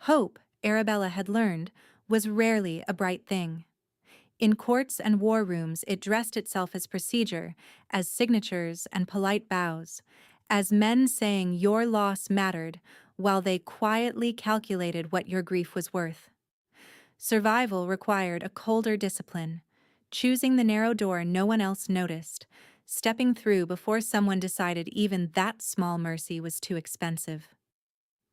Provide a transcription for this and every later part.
Hope, Arabella had learned, was rarely a bright thing. In courts and war rooms, it dressed itself as procedure, as signatures and polite bows, as men saying your loss mattered while they quietly calculated what your grief was worth. Survival required a colder discipline, choosing the narrow door no one else noticed, stepping through before someone decided even that small mercy was too expensive.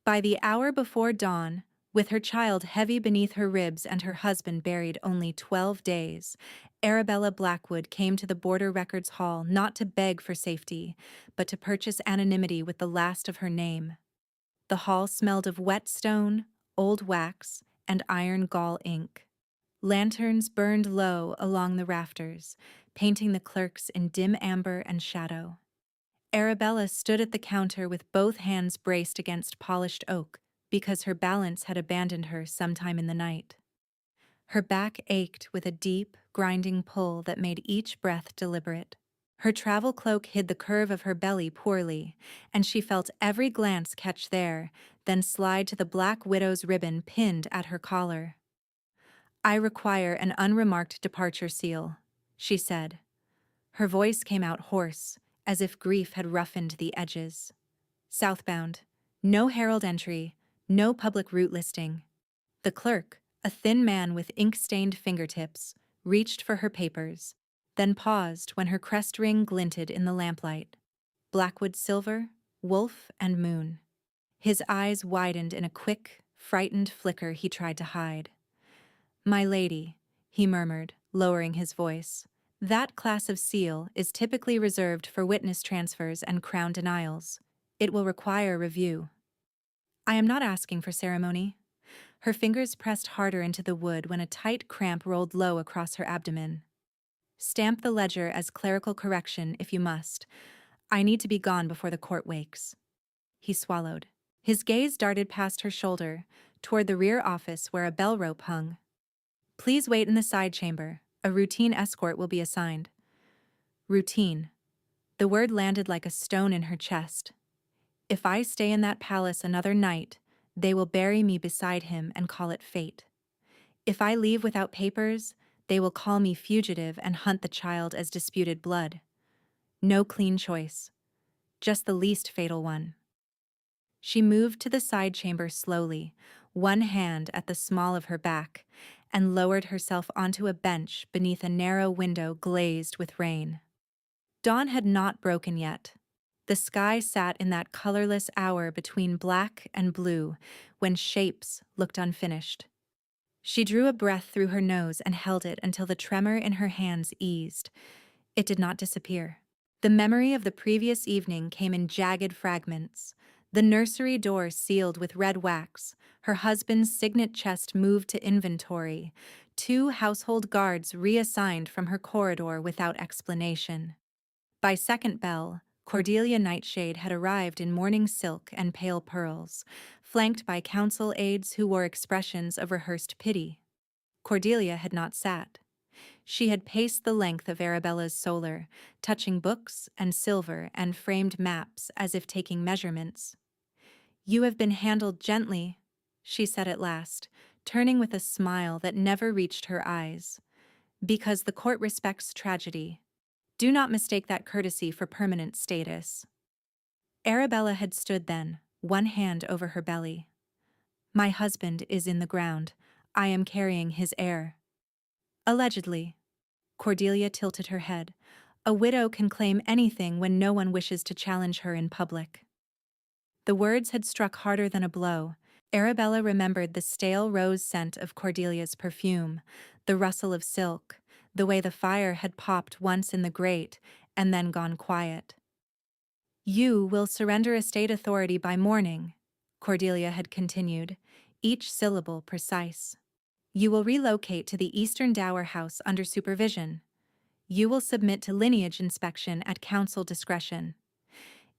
By the hour before dawn, with her child heavy beneath her ribs and her husband buried only 12 days, Arabella Blackwood came to the Border Records Hall not to beg for safety, but to purchase anonymity with the last of her name. The hall smelled of whetstone, old wax, and iron gall ink. Lanterns burned low along the rafters, painting the clerks in dim amber and shadow. Arabella stood at the counter with both hands braced against polished oak, because her balance had abandoned her sometime in the night. Her back ached with a deep, grinding pull that made each breath deliberate. Her travel cloak hid the curve of her belly poorly, and she felt every glance catch there, then slide to the black widow's ribbon pinned at her collar. "I require an unremarked departure seal," she said. Her voice came out hoarse, as if grief had roughened the edges. "Southbound. No herald entry, no public route listing." The clerk, a thin man with ink-stained fingertips, reached for her papers, then paused when her crest ring glinted in the lamplight. Blackwood silver, wolf and moon. His eyes widened in a quick, frightened flicker he tried to hide. "My lady," he murmured, lowering his voice, "that class of seal is typically reserved for witness transfers and crown denials. It will require review." "I am not asking for ceremony." Her fingers pressed harder into the wood when a tight cramp rolled low across her abdomen. "Stamp the ledger as clerical correction if you must. I need to be gone before the court wakes." He swallowed. His gaze darted past her shoulder, toward the rear office where a bell rope hung. "Please wait in the side chamber. A routine escort will be assigned." Routine. The word landed like a stone in her chest. If I stay in that palace another night, they will bury me beside him and call it fate. If I leave without papers, they will call me fugitive and hunt the child as disputed blood. No clean choice. Just the least fatal one. She moved to the side chamber slowly, one hand at the small of her back, and lowered herself onto a bench beneath a narrow window glazed with rain. Dawn had not broken yet. The sky sat in that colorless hour between black and blue, when shapes looked unfinished. She drew a breath through her nose and held it until the tremor in her hands eased. It did not disappear. The memory of the previous evening came in jagged fragments. The nursery door sealed with red wax, her husband's signet chest moved to inventory, 2 household guards reassigned from her corridor without explanation. By second bell, Cordelia Nightshade had arrived in morning silk and pale pearls, flanked by council aides who wore expressions of rehearsed pity. Cordelia had not sat. She had paced the length of Arabella's solar, touching books and silver and framed maps as if taking measurements. "You have been handled gently," she said at last, turning with a smile that never reached her eyes. "Because the court respects tragedy. Do not mistake that courtesy for permanent status." Arabella had stood then, one hand over her belly. "My husband is in the ground. I am carrying his heir." "Allegedly." Cordelia tilted her head. "A widow can claim anything when no one wishes to challenge her in public." The words had struck harder than a blow. Arabella remembered the stale rose scent of Cordelia's perfume, the rustle of silk, the way the fire had popped once in the grate and then gone quiet. "You will surrender estate authority by morning," Cordelia had continued, each syllable precise. "You will relocate to the Eastern Dower House under supervision. You will submit to lineage inspection at council discretion.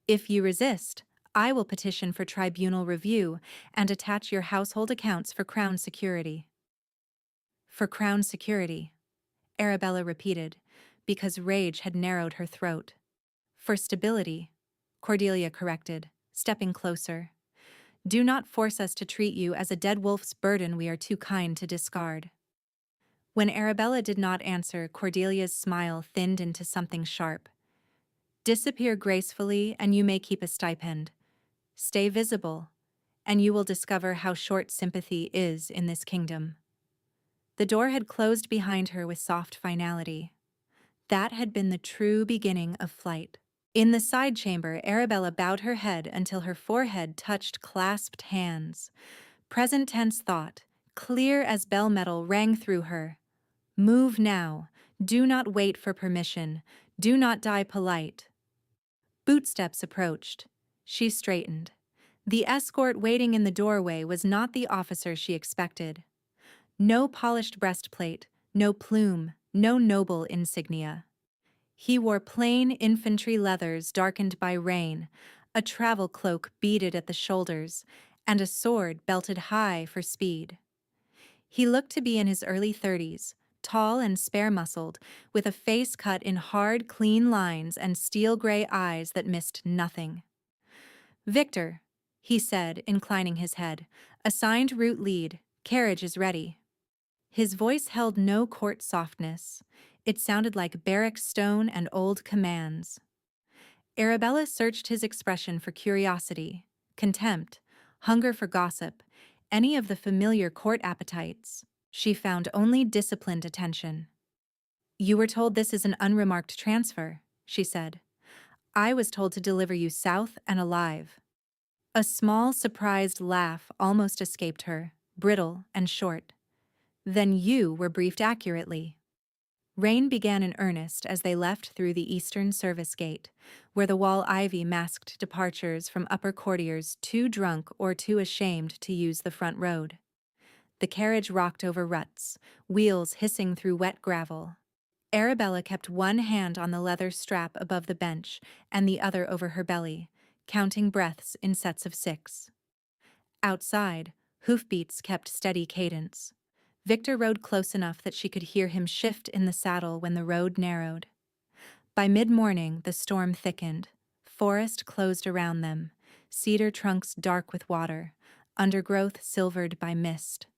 If you resist, I will petition for tribunal review and attach your household accounts for Crown security." "For Crown security," Arabella repeated, because rage had narrowed her throat. "For stability," Cordelia corrected, stepping closer. Do not force us to treat you as a dead wolf's burden we are too kind to discard. When Arabella did not answer, Cordelia's smile thinned into something sharp. Disappear gracefully, and you may keep a stipend. Stay visible, and you will discover how short sympathy is in this kingdom. The door had closed behind her with soft finality. That had been the true beginning of flight. In the side chamber, Arabella bowed her head until her forehead touched clasped hands. Present tense thought, clear as bell metal, rang through her. Move now. Do not wait for permission. Do not die polite. Bootsteps approached. She straightened. The escort waiting in the doorway was not the officer she expected. No polished breastplate, no plume, no noble insignia. He wore plain infantry leathers darkened by rain, a travel cloak beaded at the shoulders, and a sword belted high for speed. He looked to be in his early 30s, tall and spare-muscled, with a face cut in hard, clean lines and steel-gray eyes that missed nothing. "Victor," he said, inclining his head, "assigned route lead. Carriage is ready." His voice held no court softness. It sounded like barrack stone and old commands. Arabella searched his expression for curiosity, contempt, hunger for gossip, any of the familiar court appetites. She found only disciplined attention. "You were told this is an unremarked transfer," she said. "I was told to deliver you south and alive." A small, surprised laugh almost escaped her, brittle and short. "Then you were briefed accurately." Rain began in earnest as they left through the eastern service gate, where the wall ivy masked departures from upper courtiers too drunk or too ashamed to use the front road. The carriage rocked over ruts, wheels hissing through wet gravel. Arabella kept one hand on the leather strap above the bench and the other over her belly, counting breaths in sets of 6. Outside, hoofbeats kept steady cadence. Victor rode close enough that she could hear him shift in the saddle when the road narrowed. By mid-morning, the storm thickened. Forest closed around them, cedar trunks dark with water, undergrowth silvered by mist.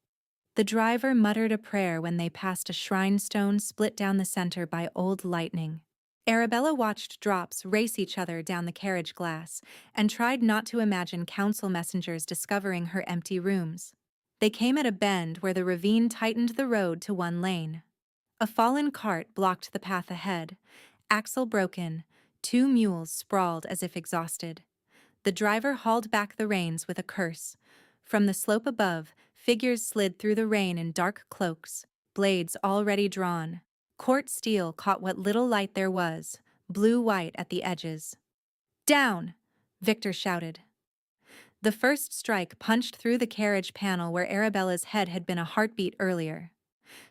The driver muttered a prayer when they passed a shrine stone split down the center by old lightning. Arabella watched drops race each other down the carriage glass and tried not to imagine council messengers discovering her empty rooms. They came at a bend where the ravine tightened the road to one lane. A fallen cart blocked the path ahead, axle broken, 2 mules sprawled as if exhausted. The driver hauled back the reins with a curse. From the slope above, figures slid through the rain in dark cloaks, blades already drawn. Court steel caught what little light there was, blue-white at the edges. "Down!" Victor shouted. The first strike punched through the carriage panel where Arabella's head had been a heartbeat earlier.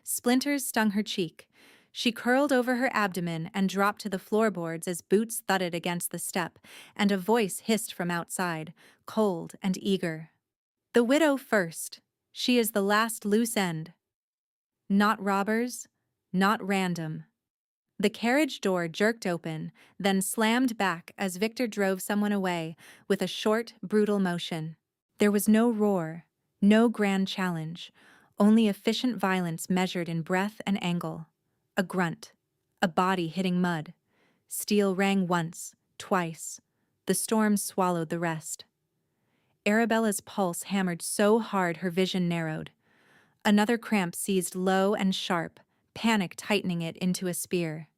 Splinters stung her cheek. She curled over her abdomen and dropped to the floorboards as boots thudded against the step, and a voice hissed from outside, cold and eager. "The widow first. She is the last loose end. Not robbers, not random." The carriage door jerked open, then slammed back as Victor drove someone away with a short, brutal motion. There was no roar, no grand challenge, only efficient violence measured in breath and angle. A grunt, a body hitting mud. Steel rang once, twice. The storm swallowed the rest. Arabella's pulse hammered so hard her vision narrowed. Another cramp seized low and sharp, panic tightening it into a spear.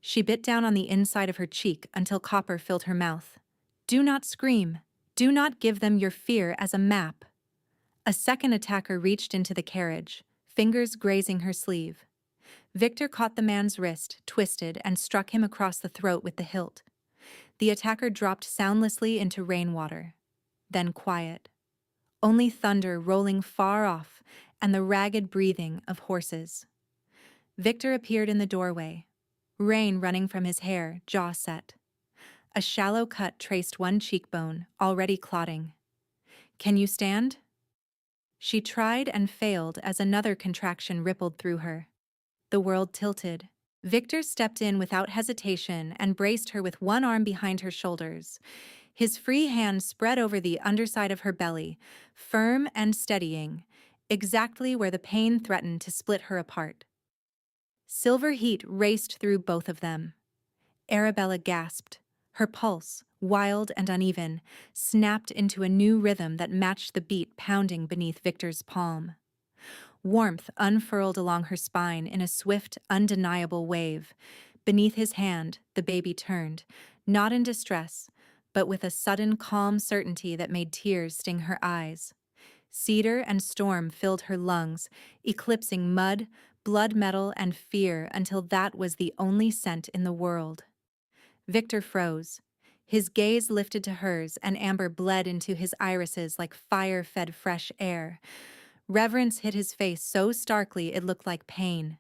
She bit down on the inside of her cheek until copper filled her mouth. "Do not scream. Do not give them your fear as a map." A second attacker reached into the carriage, fingers grazing her sleeve. Victor caught the man's wrist, twisted, and struck him across the throat with the hilt. The attacker dropped soundlessly into rainwater. Then quiet. Only thunder rolling far off and the ragged breathing of horses. Victor appeared in the doorway, rain running from his hair, jaw set. A shallow cut traced one cheekbone, already clotting. "Can you stand?" She tried and failed as another contraction rippled through her. The world tilted. Victor stepped in without hesitation and braced her with one arm behind her shoulders. His free hand spread over the underside of her belly, firm and steadying, exactly where the pain threatened to split her apart. Silver heat raced through both of them. Arabella gasped. Her pulse, wild and uneven, snapped into a new rhythm that matched the beat pounding beneath Victor's palm. Warmth unfurled along her spine in a swift, undeniable wave. Beneath his hand, the baby turned, not in distress, but with a sudden calm certainty that made tears sting her eyes. Cedar and storm filled her lungs, eclipsing mud, blood metal, and fear until that was the only scent in the world. Victor froze. His gaze lifted to hers, and amber bled into his irises like fire-fed fresh air. Reverence hit his face so starkly it looked like pain.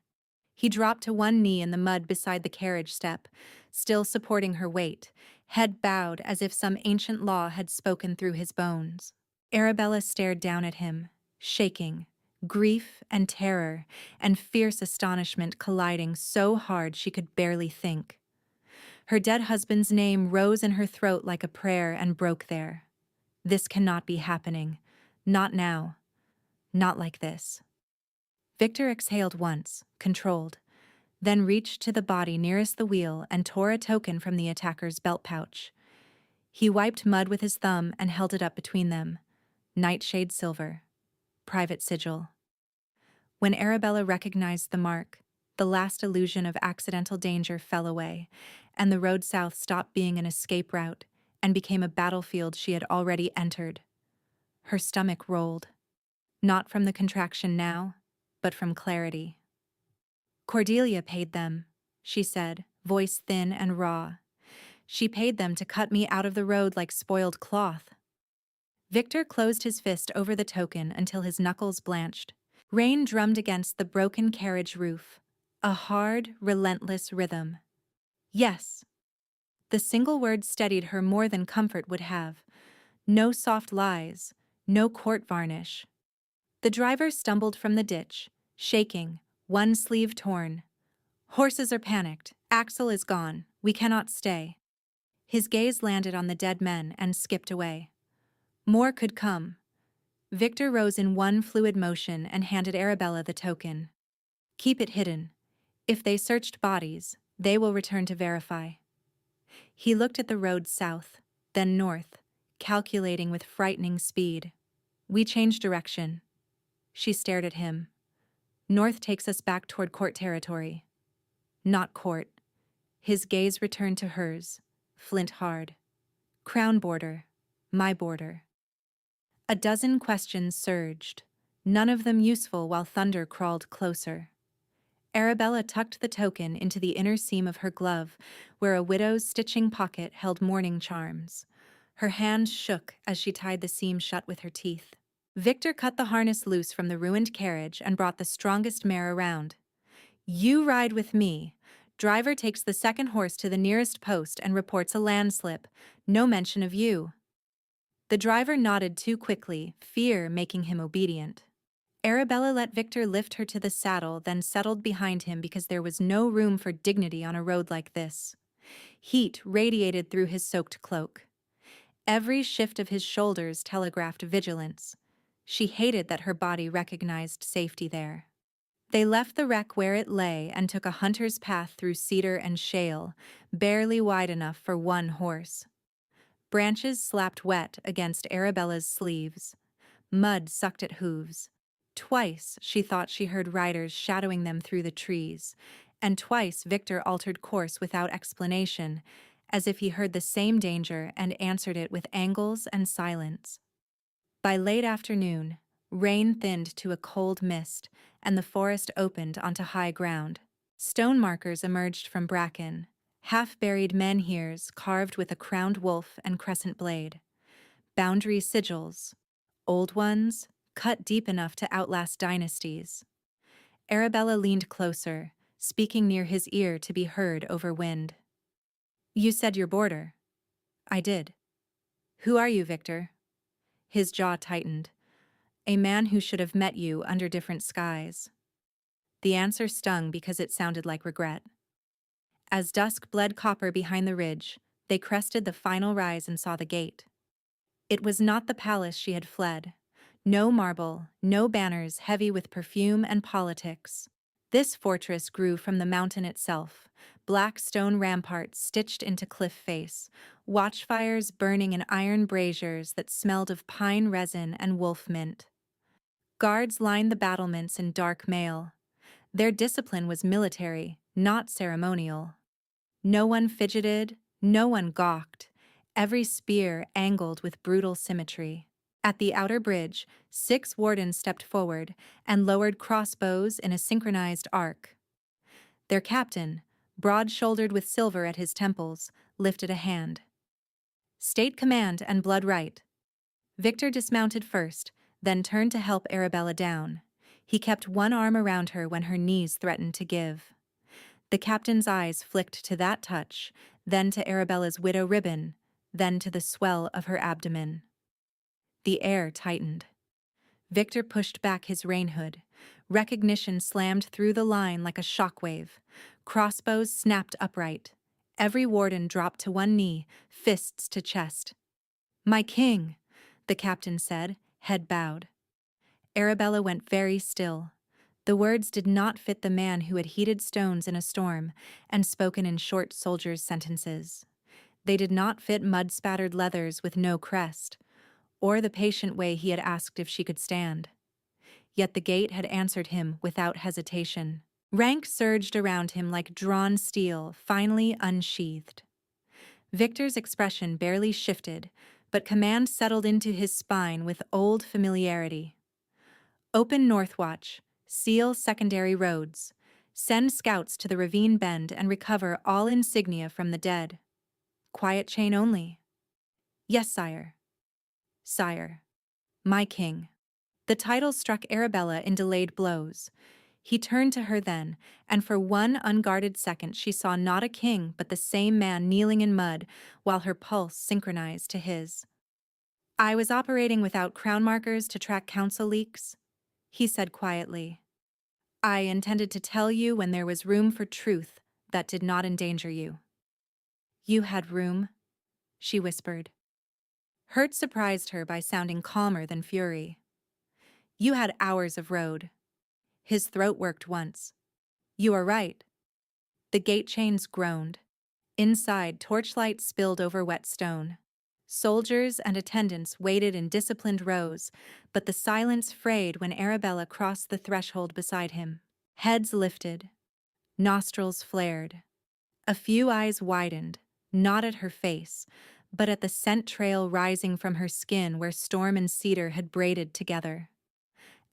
He dropped to one knee in the mud beside the carriage step, still supporting her weight, head bowed as if some ancient law had spoken through his bones. Arabella stared down at him, shaking, grief and terror and fierce astonishment colliding so hard she could barely think. Her dead husband's name rose in her throat like a prayer and broke there. This cannot be happening. Not now. Not like this. Victor exhaled once, controlled, then reached to the body nearest the wheel and tore a token from the attacker's belt pouch. He wiped mud with his thumb and held it up between them. Nightshade silver. Private sigil. When Arabella recognized the mark, the last illusion of accidental danger fell away, and the road south stopped being an escape route and became a battlefield she had already entered. Her stomach rolled. Not from the contraction now, but from clarity. Cordelia paid them, she said, voice thin and raw. She paid them to cut me out of the road like spoiled cloth. Victor closed his fist over the token until his knuckles blanched. Rain drummed against the broken carriage roof, a hard, relentless rhythm. Yes. The single word steadied her more than comfort would have. No soft lies, no court varnish. The driver stumbled from the ditch, shaking, one sleeve torn. Horses are panicked. Axel is gone. We cannot stay. His gaze landed on the dead men and skipped away. More could come. Victor rose in one fluid motion and handed Arabella the token. Keep it hidden. If they searched bodies, they will return to verify. He looked at the road south, then north, calculating with frightening speed. We change direction. She stared at him. North takes us back toward court territory. Not court. His gaze returned to hers, flint hard. Crown border. My border. A dozen questions surged, none of them useful while thunder crawled closer. Arabella tucked the token into the inner seam of her glove, where a widow's stitching pocket held mourning charms. Her hand shook as she tied the seam shut with her teeth. Victor cut the harness loose from the ruined carriage and brought the strongest mare around. You ride with me. Driver takes the second horse to the nearest post and reports a landslip. No mention of you. The driver nodded too quickly, fear making him obedient. Arabella let Victor lift her to the saddle, then settled behind him because there was no room for dignity on a road like this. Heat radiated through his soaked cloak. Every shift of his shoulders telegraphed vigilance. She hated that her body recognized safety there. They left the wreck where it lay and took a hunter's path through cedar and shale, barely wide enough for one horse. Branches slapped wet against Arabella's sleeves. Mud sucked at hooves. Twice she thought she heard riders shadowing them through the trees, and twice Victor altered course without explanation, as if he heard the same danger and answered it with angles and silence. By late afternoon, rain thinned to a cold mist, and the forest opened onto high ground. Stone markers emerged from bracken, half-buried menhirs carved with a crowned wolf and crescent blade. Boundary sigils, old ones, cut deep enough to outlast dynasties. Arabella leaned closer, speaking near his ear to be heard over wind. You said your border. I did. Who are you, Victor? His jaw tightened. A man who should have met you under different skies. The answer stung because it sounded like regret. As dusk bled copper behind the ridge, They crested the final rise and saw the gate. It was not the palace she had fled. No marble, no banners heavy with perfume and politics. This fortress grew from the mountain itself, black stone ramparts stitched into cliff face, watchfires burning in iron braziers that smelled of pine resin and wolf mint. Guards lined the battlements in dark mail. Their discipline was military, not ceremonial. No one fidgeted, no one gawked, every spear angled with brutal symmetry. At the outer bridge, 6 wardens stepped forward and lowered crossbows in a synchronized arc. Their captain, broad-shouldered with silver at his temples, lifted a hand. State command and blood right. Victor dismounted first, then turned to help Arabella down. He kept one arm around her when her knees threatened to give. The captain's eyes flicked to that touch, then to Arabella's widow ribbon, then to the swell of her abdomen. The air tightened. Victor pushed back his rain hood. Recognition slammed through the line like a shockwave. Crossbows snapped upright. Every warden dropped to one knee, fists to chest. "My king," the captain said, head bowed. Arabella went very still. The words did not fit the man who had heated stones in a storm and spoken in short soldiers' sentences. They did not fit mud-spattered leathers with no crest, or the patient way he had asked if she could stand. Yet the gate had answered him without hesitation. Rank surged around him like drawn steel, finally unsheathed. Victor's expression barely shifted, but command settled into his spine with old familiarity. "Open Northwatch, seal secondary roads, send scouts to the ravine bend and recover all insignia from the dead. Quiet chain only." "Yes, sire." "Sire. My king." The title struck Arabella in delayed blows. He turned to her then, and for one unguarded second she saw not a king but the same man kneeling in mud while her pulse synchronized to his. "I was operating without crown markers to track council leaks," he said quietly. "I intended to tell you when there was room for truth that did not endanger you." "You had room," she whispered. Hurt surprised her by sounding calmer than fury. "You had hours of road." His throat worked once. "You are right." The gate chains groaned. Inside, torchlight spilled over wet stone. Soldiers and attendants waited in disciplined rows, but the silence frayed when Arabella crossed the threshold beside him. Heads lifted. Nostrils flared. A few eyes widened, not at her face, but at the scent trail rising from her skin where storm and cedar had braided together.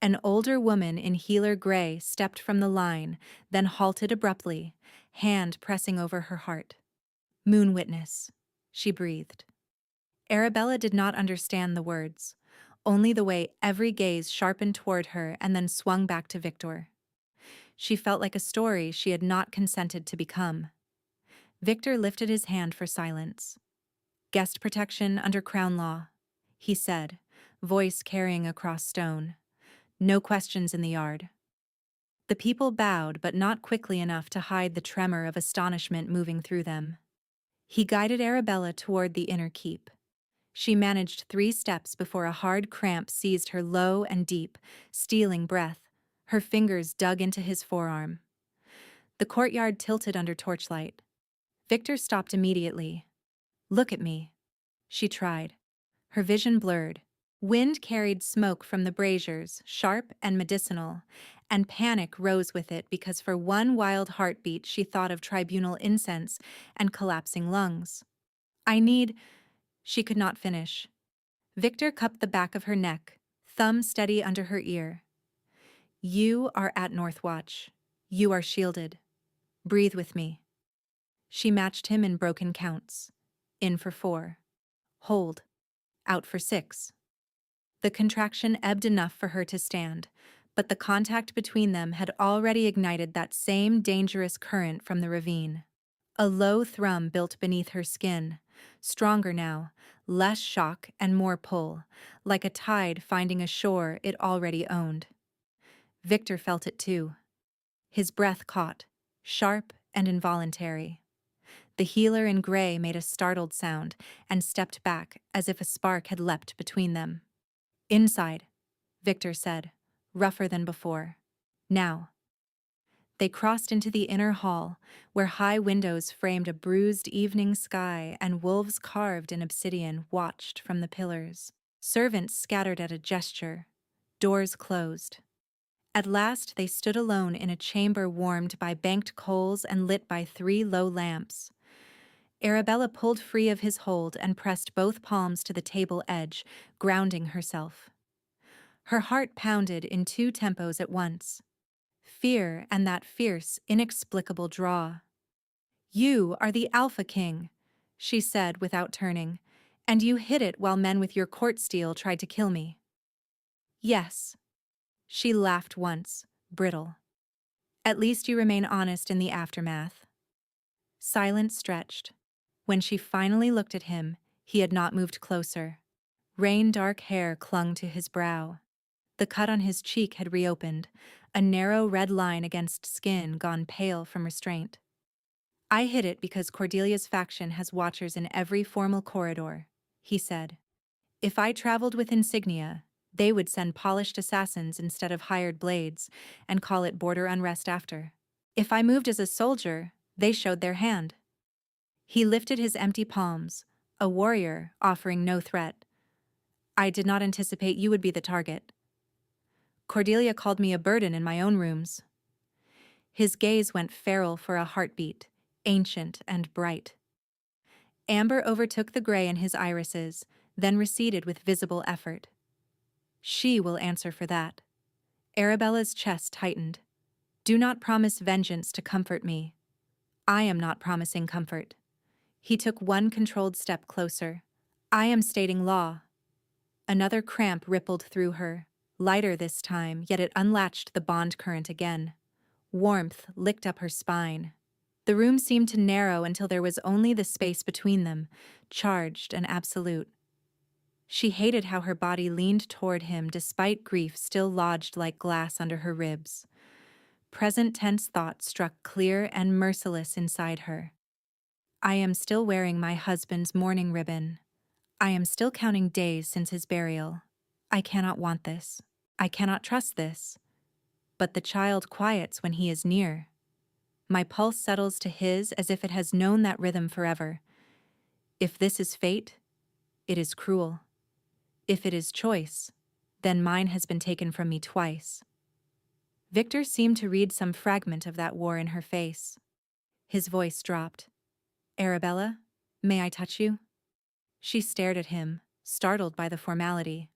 An older woman in healer gray stepped from the line, then halted abruptly, hand pressing over her heart. "Moon witness," she breathed. Arabella did not understand the words, only the way every gaze sharpened toward her and then swung back to Victor. She felt like a story she had not consented to become. Victor lifted his hand for silence. "Guest protection under crown law," he said, voice carrying across stone. "No questions in the yard." The people bowed, but not quickly enough to hide the tremor of astonishment moving through them. He guided Arabella toward the inner keep. She managed 3 steps before a hard cramp seized her low and deep, stealing breath. Her fingers dug into his forearm. The courtyard tilted under torchlight. Victor stopped immediately. "Look at me," she tried. Her vision blurred. Wind carried smoke from the braziers, sharp and medicinal, and panic rose with it because for one wild heartbeat she thought of tribunal incense and collapsing lungs. "I need—" She could not finish. Victor cupped the back of her neck, thumb steady under her ear. "You are at Northwatch. You are shielded. Breathe with me." She matched him in broken counts. In for 4. Hold. Out for 6. The contraction ebbed enough for her to stand, but the contact between them had already ignited that same dangerous current from the ravine. A low thrum built beneath her skin, stronger now, less shock and more pull, like a tide finding a shore it already owned. Victor felt it too. His breath caught, sharp and involuntary. The healer in gray made a startled sound and stepped back as if a spark had leapt between them. Inside, Victor said, rougher than before. Now. They crossed into the inner hall, where high windows framed a bruised evening sky and wolves carved in obsidian watched from the pillars. Servants scattered at a gesture. Doors closed. At last they stood alone in a chamber warmed by banked coals and lit by 3 low lamps. Arabella pulled free of his hold and pressed both palms to the table edge, grounding herself. Her heart pounded in 2 tempos at once. Fear and that fierce, inexplicable draw. "You are the Alpha King," she said without turning, "and you hid it while men with your court steel tried to kill me." "Yes." She laughed once, brittle. "At least you remain honest in the aftermath." Silence stretched. When she finally looked at him, he had not moved closer. Rain-dark hair clung to his brow. The cut on his cheek had reopened, a narrow red line against skin gone pale from restraint. "I hid it because Cordelia's faction has watchers in every formal corridor," he said. "If I traveled with insignia, they would send polished assassins instead of hired blades and call it border unrest after. If I moved as a soldier, they showed their hand." He lifted his empty palms, a warrior offering no threat. "I did not anticipate you would be the target. Cordelia called me a burden in my own rooms." His gaze went feral for a heartbeat, ancient and bright. Amber overtook the gray in his irises, then receded with visible effort. "She will answer for that." Arabella's chest tightened. "Do not promise vengeance to comfort me. I am not promising comfort." He took one controlled step closer. "I am stating law." Another cramp rippled through her, lighter this time, yet it unlatched the bond current again. Warmth licked up her spine. The room seemed to narrow until there was only the space between them, charged and absolute. She hated how her body leaned toward him despite grief still lodged like glass under her ribs. Present tense thought struck clear and merciless inside her. "I am still wearing my husband's mourning ribbon. I am still counting days since his burial. I cannot want this. I cannot trust this. But the child quiets when he is near. My pulse settles to his as if it has known that rhythm forever. If this is fate, it is cruel. If it is choice, then mine has been taken from me twice." Victor seemed to read some fragment of that war in her face. His voice dropped. "Arabella, may I touch you?" She stared at him, startled by the formality.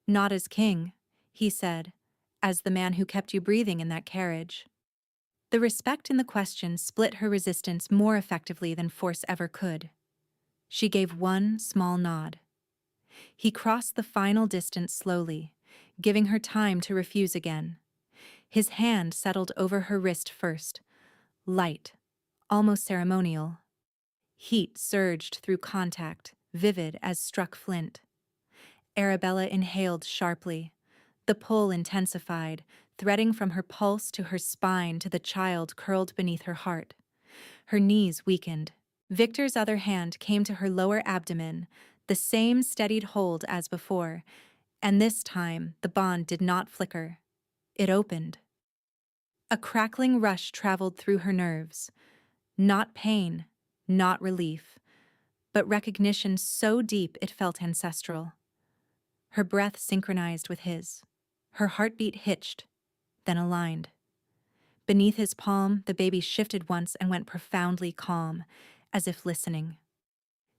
"Not as king," he said, "as the man who kept you breathing in that carriage." The respect in the question split her resistance more effectively than force ever could. She gave one small nod. He crossed the final distance slowly, giving her time to refuse again. His hand settled over her wrist first, light, almost ceremonial. Heat surged through contact, vivid as struck flint. Arabella inhaled sharply. The pull intensified, threading from her pulse to her spine to the child curled beneath her heart. Her knees weakened. Victor's other hand came to her lower abdomen, the same steadied hold as before, and this time the bond did not flicker. It opened. A crackling rush traveled through her nerves. Not pain, not relief, but recognition so deep it felt ancestral. Her breath synchronized with his. Her heartbeat hitched, then aligned. Beneath his palm, the baby shifted once and went profoundly calm, as if listening.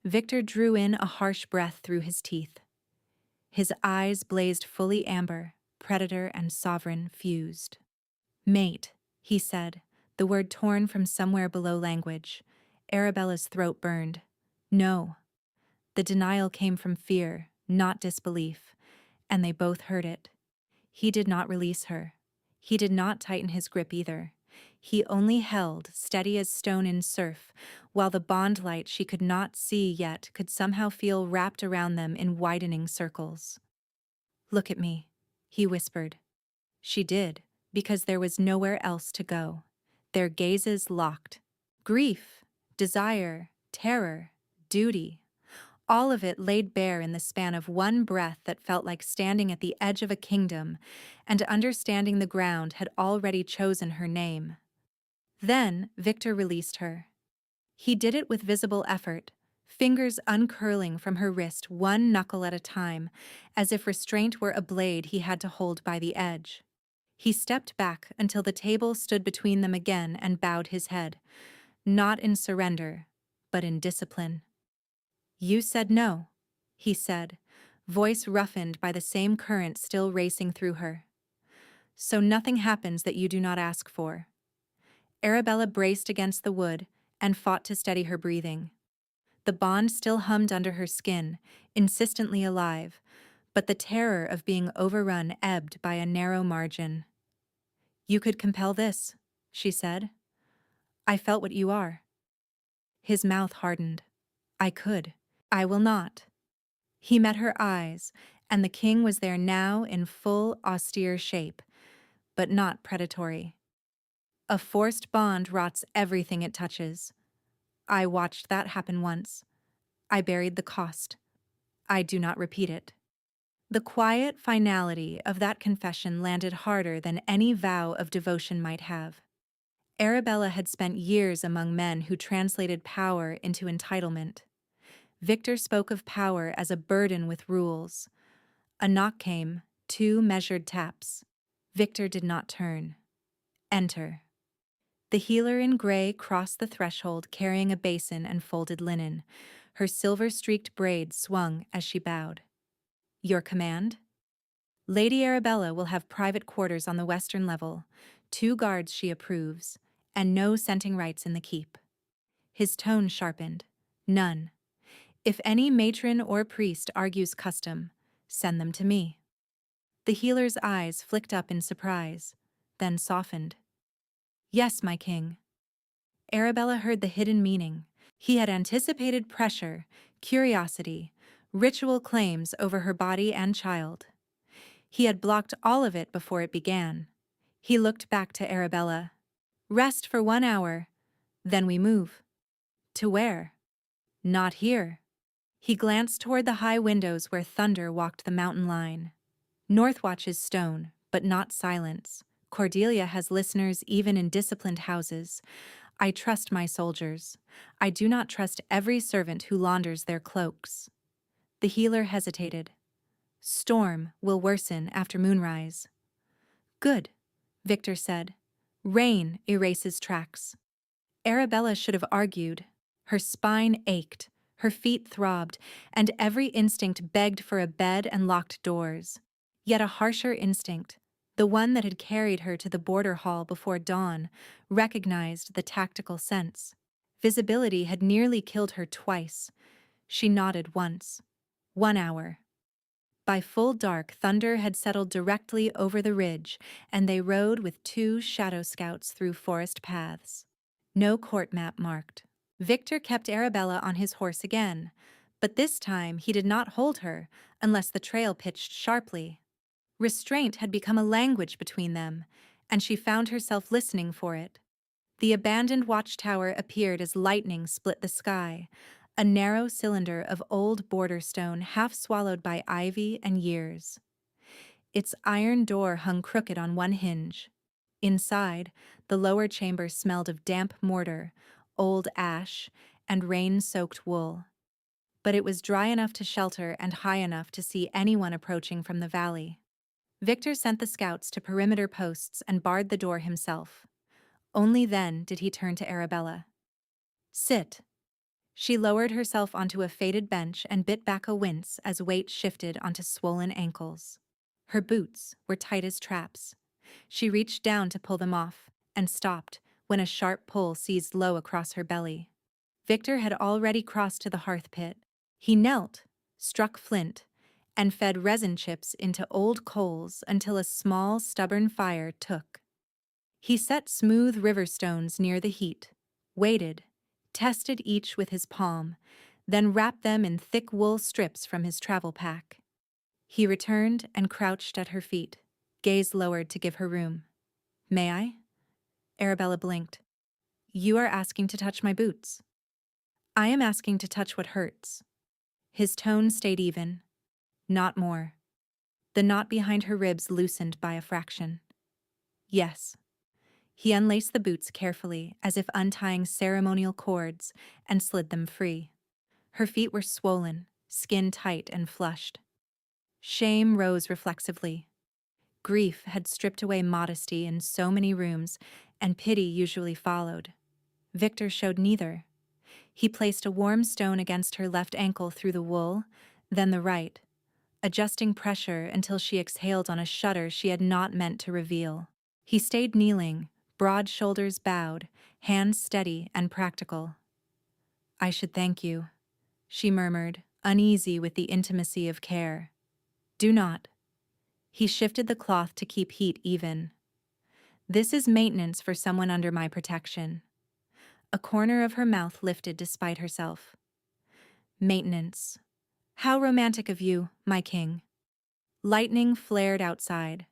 Victor drew in a harsh breath through his teeth. His eyes blazed fully amber, predator and sovereign fused. "Mate," he said, the word torn from somewhere below language. Arabella's throat burned. "No." The denial came from fear, not disbelief, and they both heard it. He did not release her. He did not tighten his grip either. He only held, steady as stone in surf, while the bond light she could not see yet could somehow feel wrapped around them in widening circles. "Look at me," he whispered. She did, because there was nowhere else to go. Their gazes locked. Grief, desire, terror, duty. All of it laid bare in the span of one breath that felt like standing at the edge of a kingdom, and understanding the ground had already chosen her name. Then Victor released her. He did it with visible effort, fingers uncurling from her wrist one knuckle at a time, as if restraint were a blade he had to hold by the edge. He stepped back until the table stood between them again and bowed his head, not in surrender, but in discipline. "You said no," he said, voice roughened by the same current still racing through her. "So nothing happens that you do not ask for." Arabella braced against the wood and fought to steady her breathing. The bond still hummed under her skin, insistently alive, but the terror of being overrun ebbed by a narrow margin. "You could compel this," she said. "I felt what you are." His mouth hardened. "I could. I will not." He met her eyes, and the king was there now in full austere shape, but not predatory. A forced bond rots everything it touches. I watched that happen once. I buried the cost. I do not repeat it. The quiet finality of that confession landed harder than any vow of devotion might have. Arabella had spent years among men who translated power into entitlement. Victor spoke of power as a burden with rules. A knock came, 2 measured taps. Victor did not turn. "Enter." The healer in gray crossed the threshold carrying a basin and folded linen. Her silver-streaked braids swung as she bowed. "Your command?" "Lady Arabella will have private quarters on the western level, 2 guards she approves, and no scenting rights in the keep." His tone sharpened. "None. If any matron or priest argues custom, send them to me." The healer's eyes flicked up in surprise, then softened. "Yes, my king." Arabella heard the hidden meaning. He had anticipated pressure, curiosity, ritual claims over her body and child. He had blocked all of it before it began. He looked back to Arabella. "Rest for 1 hour, then we move." "To where?" "Not here." He glanced toward the high windows where thunder walked the mountain line. "Northwatch is stone, but not silence. Cordelia has listeners even in disciplined houses. I trust my soldiers. I do not trust every servant who launders their cloaks." The healer hesitated. "Storm will worsen after moonrise." "Good," Victor said. "Rain erases tracks." Arabella should have argued. Her spine ached, her feet throbbed, and every instinct begged for a bed and locked doors. Yet a harsher instinct, the one that had carried her to the border hall before dawn, recognized the tactical sense. Visibility had nearly killed her twice. She nodded once. 1 hour. By full dark, thunder had settled directly over the ridge, and they rode with 2 shadow scouts through forest paths. No court map marked. Victor kept Arabella on his horse again, but this time he did not hold her unless the trail pitched sharply. Restraint had become a language between them, and she found herself listening for it. The abandoned watchtower appeared as lightning split the sky, a narrow cylinder of old border stone half swallowed by ivy and years. Its iron door hung crooked on one hinge. Inside, the lower chamber smelled of damp mortar, old ash, and rain-soaked wool. But it was dry enough to shelter and high enough to see anyone approaching from the valley. Victor sent the scouts to perimeter posts and barred the door himself. Only then did he turn to Arabella. "Sit." She lowered herself onto a faded bench and bit back a wince as weight shifted onto swollen ankles. Her boots were tight as traps. She reached down to pull them off, and stopped when a sharp pull seized low across her belly. Victor had already crossed to the hearth pit. He knelt, struck flint, and fed resin chips into old coals until a small, stubborn fire took. He set smooth river stones near the heat, waited, tested each with his palm, then wrapped them in thick wool strips from his travel pack. He returned and crouched at her feet, gaze lowered to give her room. "May I?" Arabella blinked. "You are asking to touch my boots." I am asking to touch what hurts. His tone stayed even, not more. The knot behind her ribs loosened by a fraction. Yes. He unlaced the boots carefully, as if untying ceremonial cords, and slid them free. Her feet were swollen, skin tight and flushed. Shame rose reflexively. Grief had stripped away modesty in so many rooms, and pity usually followed. Victor showed neither. He placed a warm stone against her left ankle through the wool, then the right, adjusting pressure until she exhaled on a shudder she had not meant to reveal. He stayed kneeling, broad shoulders bowed, hands steady and practical. I should thank you, she murmured, uneasy with the intimacy of care. Do not. He shifted the cloth to keep heat even. This is maintenance for someone under my protection. A corner of her mouth lifted despite herself. Maintenance. How romantic of you, my king. Lightning flared outside.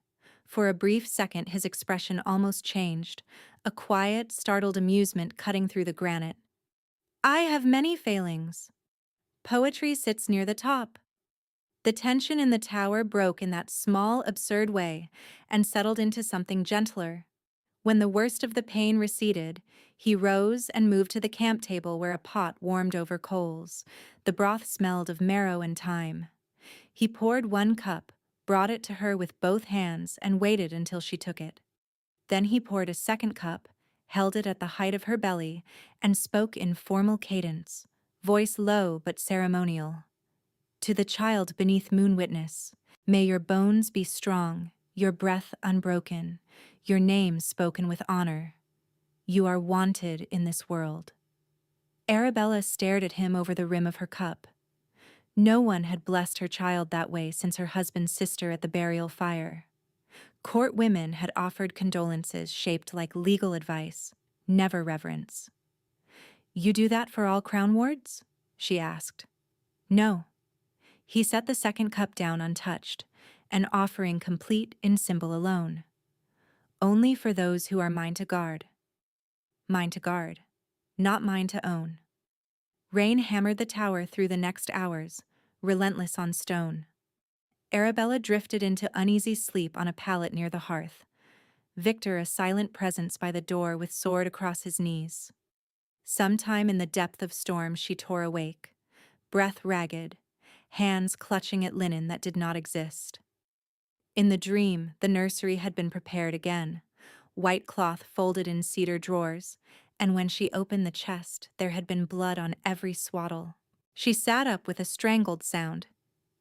For a brief second his expression almost changed, a quiet, startled amusement cutting through the granite. I have many failings. Poetry sits near the top. The tension in the tower broke in that small, absurd way and settled into something gentler. When the worst of the pain receded, he rose and moved to the camp table where a pot warmed over coals. The broth smelled of marrow and thyme. He poured one cup, brought it to her with both hands, and waited until she took it. Then he poured a second cup, held it at the height of her belly, and spoke in formal cadence, voice low but ceremonial. To the child beneath moon witness, may your bones be strong, your breath unbroken, your name spoken with honor. You are wanted in this world. Arabella stared at him over the rim of her cup. No one had blessed her child that way since her husband's sister at the burial fire. Court women had offered condolences shaped like legal advice, never reverence. You do that for all crown wards? She asked. No. He set the second cup down untouched, an offering complete in symbol alone. Only for those who are mine to guard. Mine to guard, not mine to own. Rain hammered the tower through the next hours, relentless on stone. Arabella drifted into uneasy sleep on a pallet near the hearth. Victor a silent presence by the door with sword across his knees. Sometime in the depth of storm she tore awake, breath ragged, hands clutching at linen that did not exist. In the dream, the nursery had been prepared again, white cloth folded in cedar drawers, and when she opened the chest, there had been blood on every swaddle. She sat up with a strangled sound.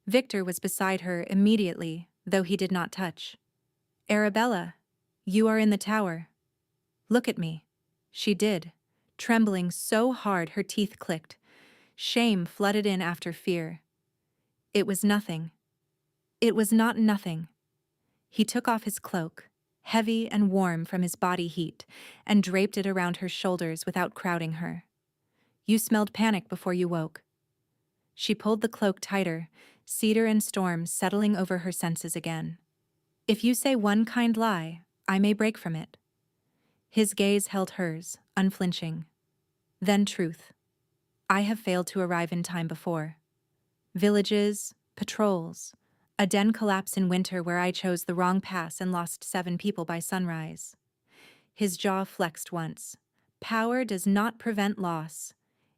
Victor was beside her immediately, though he did not touch. Arabella, you are in the tower. Look at me. She did, trembling so hard her teeth clicked. Shame flooded in after fear. It was nothing. It was not nothing. He took off his cloak, heavy and warm from his body heat, and draped it around her shoulders without crowding her. You smelled panic before you woke. She pulled the cloak tighter, cedar and storm settling over her senses again. If you say one kind lie, I may break from it. His gaze held hers, unflinching. Then truth. I have failed to arrive in time before. Villages, patrols, a den collapse in winter where I chose the wrong pass and lost 7 people by sunrise. His jaw flexed once. Power does not prevent loss.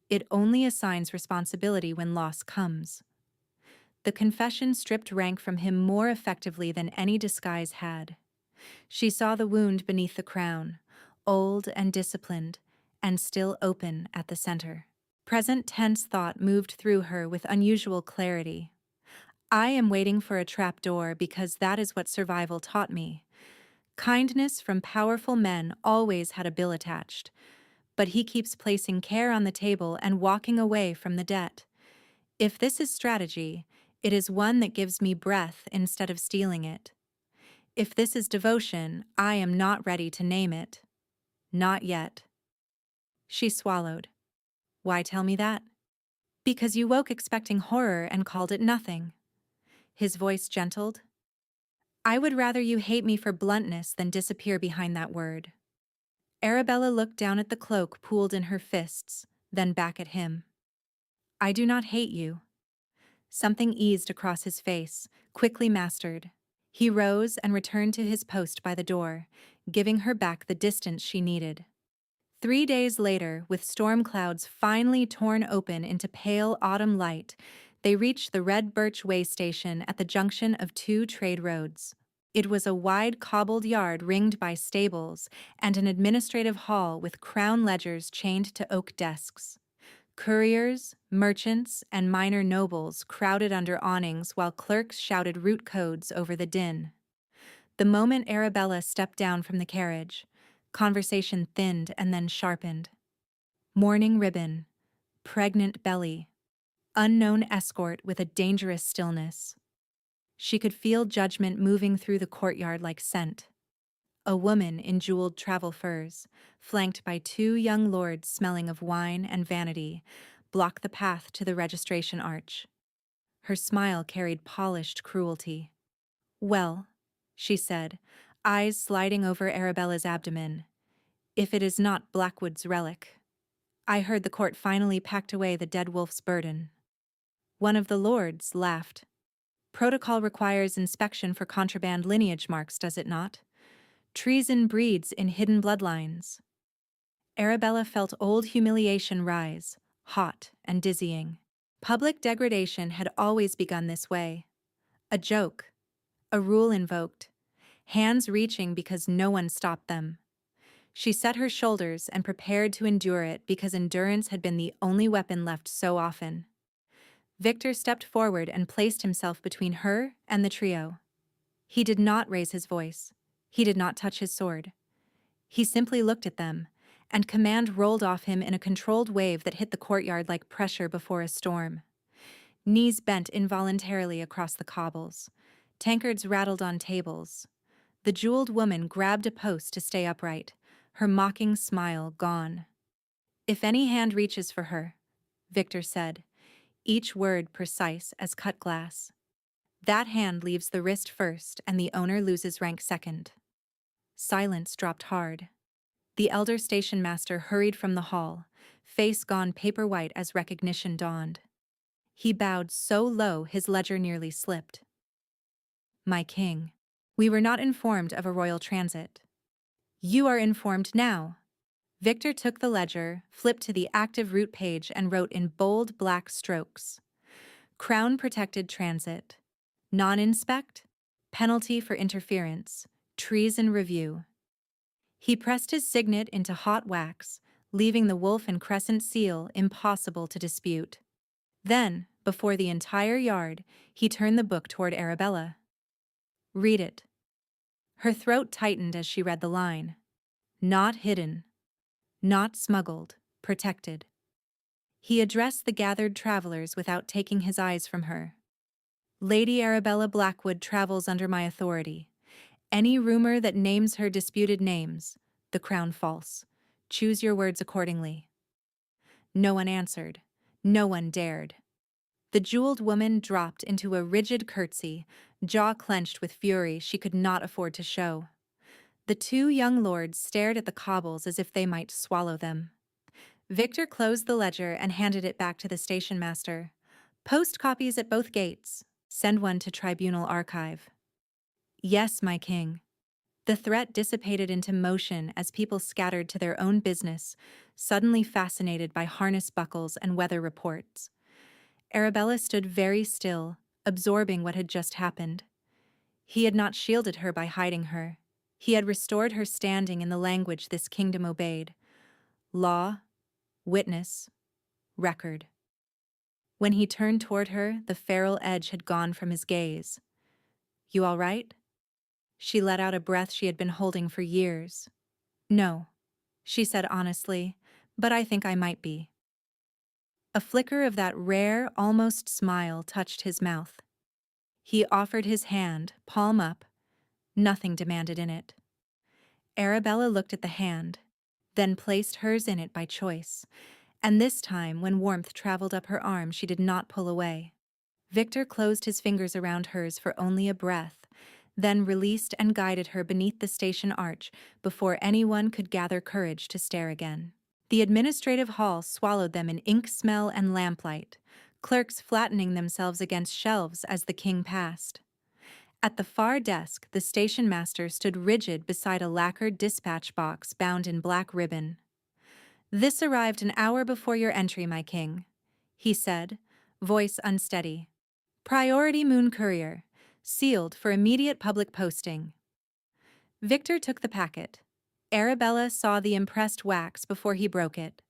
It only assigns responsibility when loss comes. The confession stripped rank from him more effectively than any disguise had. She saw the wound beneath the crown, old and disciplined, and still open at the center. Present tense thought moved through her with unusual clarity. I am waiting for a trapdoor because that is what survival taught me. Kindness from powerful men always had a bill attached, but he keeps placing care on the table and walking away from the debt. If this is strategy, it is one that gives me breath instead of stealing it. If this is devotion, I am not ready to name it. Not yet. She swallowed. Why tell me that? Because you woke expecting horror and called it nothing. His voice gentled. I would rather you hate me for bluntness than disappear behind that word. Arabella looked down at the cloak pooled in her fists, then back at him. I do not hate you. Something eased across his face, quickly mastered. He rose and returned to his post by the door, giving her back the distance she needed. 3 days later, with storm clouds finally torn open into pale autumn light, they reached the Red Birch Way station at the junction of two trade roads. It was a wide cobbled yard ringed by stables and an administrative hall with crown ledgers chained to oak desks. Couriers, merchants, and minor nobles crowded under awnings while clerks shouted route codes over the din. The moment Arabella stepped down from the carriage, conversation thinned and then sharpened. Mourning ribbon, pregnant belly, unknown escort with a dangerous stillness. She could feel judgment moving through the courtyard like scent. A woman in jeweled travel furs, flanked by two young lords smelling of wine and vanity, blocked the path to the registration arch. Her smile carried polished cruelty. "Well," she said, eyes sliding over Arabella's abdomen, "if it is not Blackwood's relic. I heard the court finally packed away the dead wolf's burden." One of the lords laughed. "Protocol requires inspection for contraband lineage marks, does it not? Treason breeds in hidden bloodlines." Arabella felt old humiliation rise, hot and dizzying. Public degradation had always begun this way. A joke, a rule invoked, hands reaching because no one stopped them. She set her shoulders and prepared to endure it because endurance had been the only weapon left so often. Victor stepped forward and placed himself between her and the trio. He did not raise his voice. He did not touch his sword. He simply looked at them, and command rolled off him in a controlled wave that hit the courtyard like pressure before a storm. Knees bent involuntarily across the cobbles. Tankards rattled on tables. The jeweled woman grabbed a post to stay upright, her mocking smile gone. "If any hand reaches for her," Victor said, each word precise as cut glass, "that hand leaves the wrist first and the owner loses rank second." Silence dropped hard. The elder station master hurried from the hall, face gone paper white as recognition dawned. He bowed so low his ledger nearly slipped. "My king, we were not informed of a royal transit." "You are informed now." Victor took the ledger, flipped to the active route page and wrote in bold black strokes, "Crown-protected transit. Non-inspect? Penalty for interference. Treason review." He pressed his signet into hot wax, leaving the wolf and crescent seal impossible to dispute. Then, before the entire yard, he turned the book toward Arabella. "Read it." Her throat tightened as she read the line. "Not hidden. Not smuggled. Protected." He addressed the gathered travelers without taking his eyes from her. "Lady Arabella Blackwood travels under my authority. Any rumor that names her disputed names, the crown false. Choose your words accordingly." No one answered. No one dared. The jeweled woman dropped into a rigid curtsy, jaw clenched with fury she could not afford to show. The two young lords stared at the cobbles as if they might swallow them. Victor closed the ledger and handed it back to the station master. "Post copies at both gates. Send one to Tribunal Archive." "Yes, my king." The threat dissipated into motion as people scattered to their own business, suddenly fascinated by harness buckles and weather reports. Arabella stood very still, absorbing what had just happened. He had not shielded her by hiding her. He had restored her standing in the language this kingdom obeyed. Law, witness, record. When he turned toward her, the feral edge had gone from his gaze. "You all right?" She let out a breath she had been holding for years. "No," she said honestly, "but I think I might be." A flicker of that rare, almost smile touched his mouth. He offered his hand, palm up. Nothing demanded in it. Arabella looked at the hand, then placed hers in it by choice, and this time, when warmth traveled up her arm, she did not pull away. Victor closed his fingers around hers for only a breath, then released and guided her beneath the station arch before anyone could gather courage to stare again. The administrative hall swallowed them in ink smell and lamplight, clerks flattening themselves against shelves as the king passed. At the far desk, the station master stood rigid beside a lacquered dispatch box bound in black ribbon. "This arrived an hour before your entry, my king," he said, voice unsteady. "Priority Moon Courier, sealed for immediate public posting." Victor took the packet. Arabella saw the impressed wax before he broke it.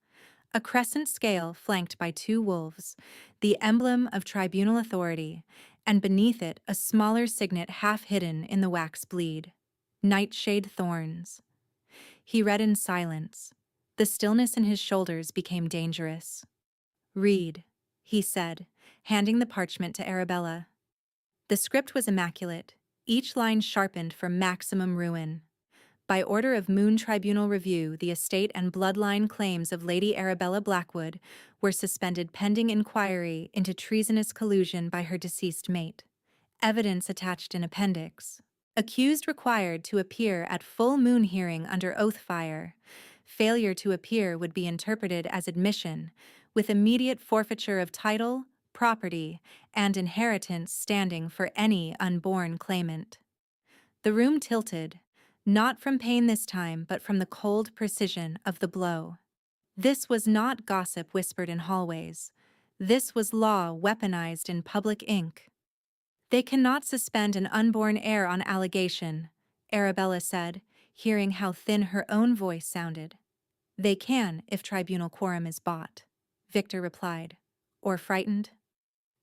A crescent scale flanked by two wolves, the emblem of tribunal authority, and beneath it a smaller signet half hidden in the wax bleed. Nightshade thorns. He read in silence. The stillness in his shoulders became dangerous. "Read," he said, handing the parchment to Arabella. The script was immaculate, each line sharpened for maximum ruin. By order of Moon Tribunal Review, the estate and bloodline claims of Lady Arabella Blackwood were suspended pending inquiry into treasonous collusion by her deceased mate. Evidence attached in appendix. Accused required to appear at full moon hearing under oath fire. Failure to appear would be interpreted as admission, with immediate forfeiture of title, property, and inheritance standing for any unborn claimant. The room tilted, not from pain this time, but from the cold precision of the blow. This was not gossip whispered in hallways. This was law weaponized in public ink. "They cannot suspend an unborn heir on allegation," Arabella said, hearing how thin her own voice sounded. "They can if tribunal quorum is bought," Victor replied. "Or frightened?"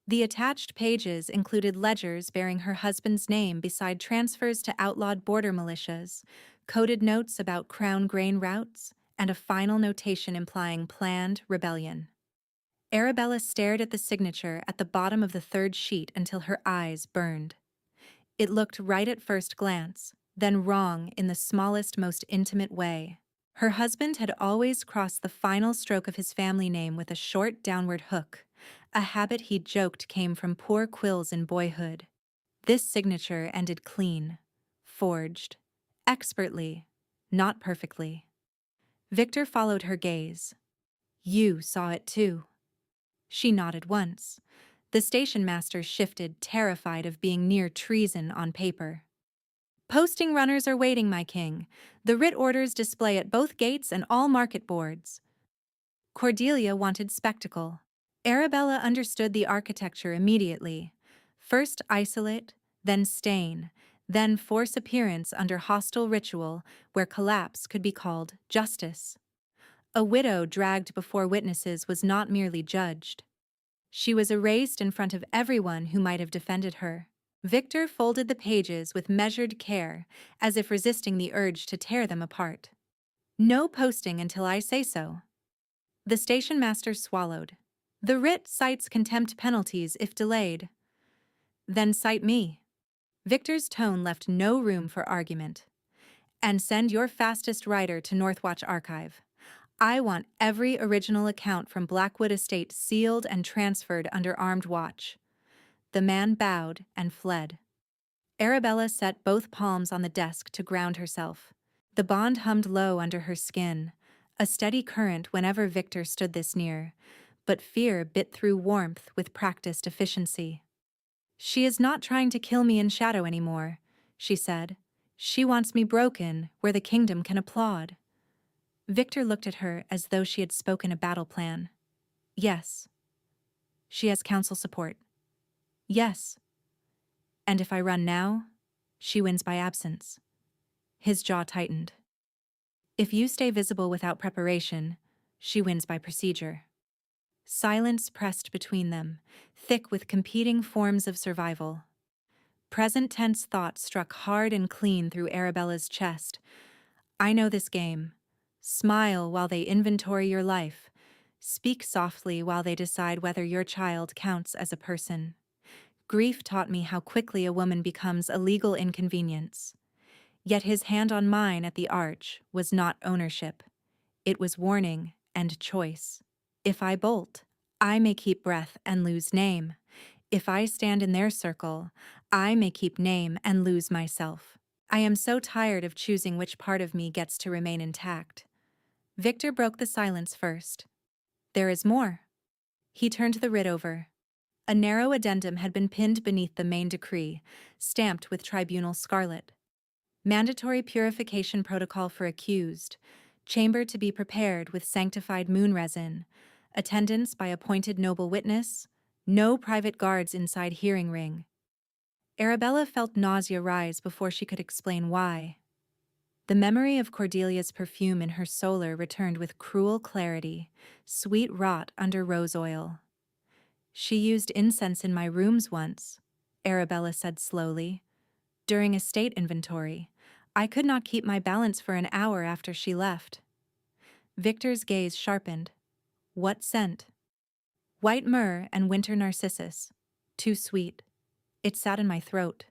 The attached pages included ledgers bearing her husband's name beside transfers to outlawed border militias, coded notes about Crown grain routes, and a final notation implying planned rebellion. Arabella stared at the signature at the bottom of the third sheet until her eyes burned. It looked right at first glance, then wrong in the smallest, most intimate way. Her husband had always crossed the final stroke of his family name with a short downward hook, a habit he'd joked came from poor quills in boyhood. This signature ended clean, forged, expertly, not perfectly. Victor followed her gaze. "You saw it too." She nodded once. The station master shifted, terrified of being near treason on paper. "Posting runners are waiting, my king. The writ orders display at both gates and all market boards." Cordelia wanted spectacle. Arabella understood the architecture immediately. First isolate, then stain, then force appearance under hostile ritual where collapse could be called justice. A widow dragged before witnesses was not merely judged. She was erased in front of everyone who might have defended her. Victor folded the pages with measured care, as if resisting the urge to tear them apart. "No posting until I say so." The station master swallowed. "The writ cites contempt penalties if delayed." "Then cite me." Victor's tone left no room for argument. "And send your fastest writer to Northwatch Archive. I want every original account from Blackwood Estate sealed and transferred under armed watch." The man bowed and fled. Arabella set both palms on the desk to ground herself. The bond hummed low under her skin, a steady current whenever Victor stood this near, but fear bit through warmth with practiced efficiency. "She is not trying to kill me in shadow anymore," she said. "She wants me broken where the kingdom can applaud." Victor looked at her as though she had spoken a battle plan. "Yes." "She has council support." "Yes." "And if I run now, she wins by absence." His jaw tightened. "If you stay visible without preparation, she wins by procedure." Silence pressed between them, thick with competing forms of survival. Present tense thought struck hard and clean through Arabella's chest. "I know this game. Smile while they inventory your life. Speak softly while they decide whether your child counts as a person. Grief taught me how quickly a woman becomes a legal inconvenience." Yet his hand on mine at the arch was not ownership. It was warning and choice. If I bolt, I may keep breath and lose name. If I stand in their circle, I may keep name and lose myself. I am so tired of choosing which part of me gets to remain intact. Victor broke the silence first. There is more. He turned the writ over. A narrow addendum had been pinned beneath the main decree, stamped with tribunal scarlet. Mandatory purification protocol for accused, chamber to be prepared with sanctified moon resin, attendance by appointed noble witness, no private guards inside hearing ring. Arabella felt nausea rise before she could explain why. The memory of Cordelia's perfume in her solar returned with cruel clarity, sweet wrought under rose oil. She used incense in my rooms once, Arabella said slowly. During a state inventory, I could not keep my balance for an hour after she left. Victor's gaze sharpened. What scent? White myrrh and winter narcissus. Too sweet. It sat in my throat.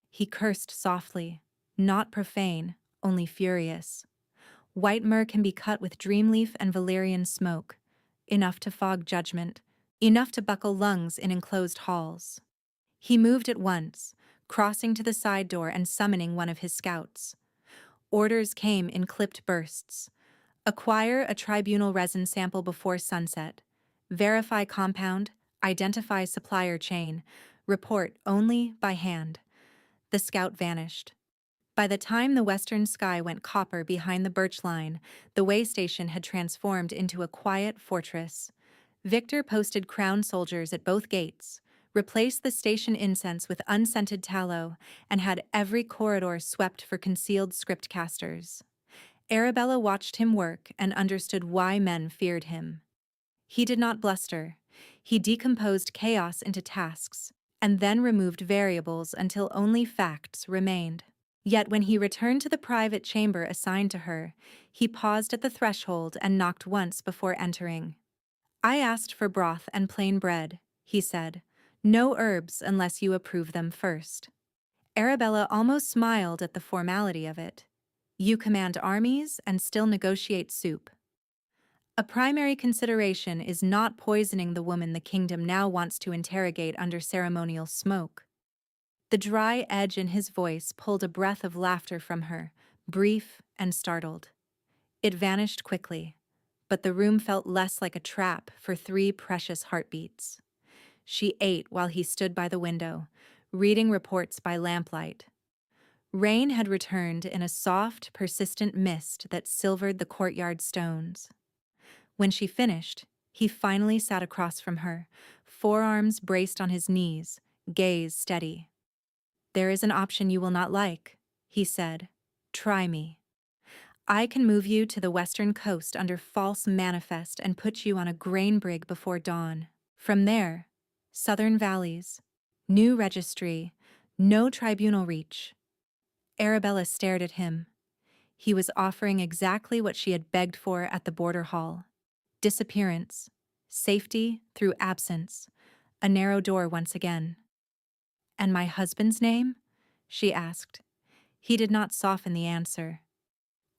He cursed softly, not profane, only furious. White myrrh can be cut with dreamleaf and valerian smoke, enough to fog judgment, enough to buckle lungs in enclosed halls. He moved at once, crossing to the side door and summoning one of his scouts. Orders came in clipped bursts. Acquire a tribunal resin sample before sunset. Verify compound, identify supplier chain, report only by hand. The scout vanished. By the time the western sky went copper behind the birch line, the way station had transformed into a quiet fortress. Victor posted crown soldiers at both gates, replaced the station incense with unscented tallow, and had every corridor swept for concealed scriptcasters. Arabella watched him work and understood why men feared him. He did not bluster. He decomposed chaos into tasks, and then removed variables until only facts remained. Yet when he returned to the private chamber assigned to her, he paused at the threshold and knocked once before entering. I asked for broth and plain bread, he said. No herbs unless you approve them first. Arabella almost smiled at the formality of it. You command armies and still negotiate soup. A primary consideration is not poisoning the woman the kingdom now wants to interrogate under ceremonial smoke. The dry edge in his voice pulled a breath of laughter from her, brief and startled. It vanished quickly, but the room felt less like a trap for 3 precious heartbeats. She ate while he stood by the window, reading reports by lamplight. Rain had returned in a soft, persistent mist that silvered the courtyard stones. When she finished, he finally sat across from her, forearms braced on his knees, gaze steady. There is an option you will not like, he said. Try me. I can move you to the western coast under false manifest and put you on a grain brig before dawn. From there, southern valleys, new registry, no tribunal reach. Arabella stared at him. He was offering exactly what she had begged for at the border hall. Disappearance, safety through absence, a narrow door once again. And my husband's name? She asked. He did not soften the answer.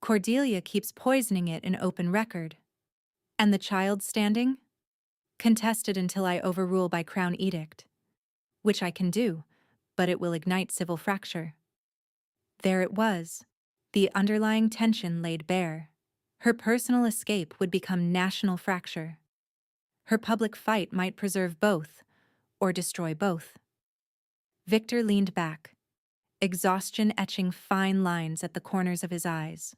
Cordelia keeps poisoning it in open record. And the child standing? Contested until I overrule by crown edict. Which I can do, but it will ignite civil fracture. There it was, the underlying tension laid bare. Her personal escape would become national fracture. Her public fight might preserve both, or destroy both. Victor leaned back, exhaustion etching fine lines at the corners of his eyes.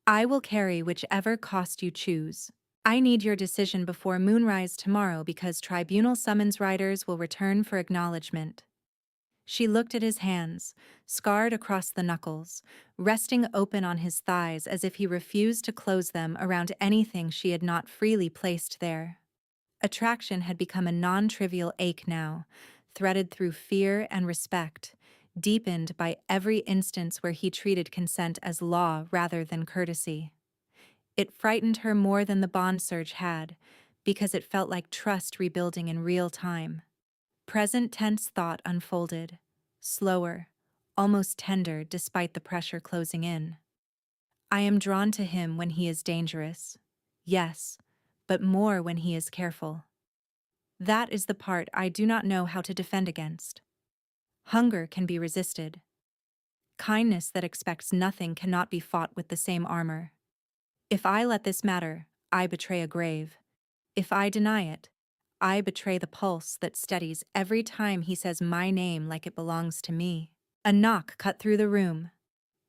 I will carry whichever cost you choose. I need your decision before moonrise tomorrow because tribunal summons riders will return for acknowledgement. She looked at his hands, scarred across the knuckles, resting open on his thighs as if he refused to close them around anything she had not freely placed there. Attraction had become a non-trivial ache now, threaded through fear and respect, deepened by every instance where he treated consent as law rather than courtesy. It frightened her more than the bond surge had, because it felt like trust rebuilding in real time. Present tense thought unfolded, slower, almost tender despite the pressure closing in. I am drawn to him when he is dangerous, yes, but more when he is careful. That is the part I do not know how to defend against. Hunger can be resisted. Kindness that expects nothing cannot be fought with the same armor. If I let this matter, I betray a grave. If I deny it, I betray the pulse that steadies every time he says my name like it belongs to me. A knock cut through the room.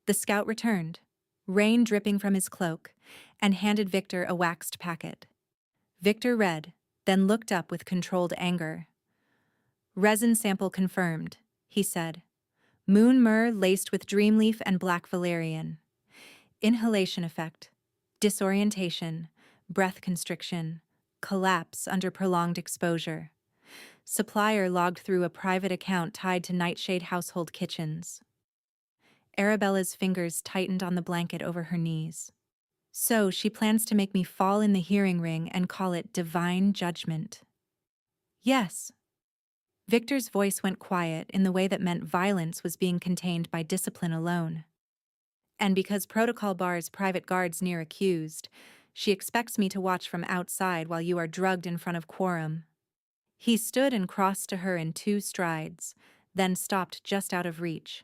The scout returned, rain dripping from his cloak, and handed Victor a waxed packet. Victor read, then looked up with controlled anger. Resin sample confirmed, he said. Moon myrrh laced with dreamleaf and black valerian. Inhalation effect, disorientation, breath constriction, collapse under prolonged exposure. Supplier logged through a private account tied to Nightshade Household Kitchens. Arabella's fingers tightened on the blanket over her knees. So she plans to make me fall in the hearing ring and call it divine judgment. Yes. Victor's voice went quiet in the way that meant violence was being contained by discipline alone. And because protocol bars private guards near accused, she expects me to watch from outside while you are drugged in front of quorum. He stood and crossed to her in 2 strides, then stopped just out of reach.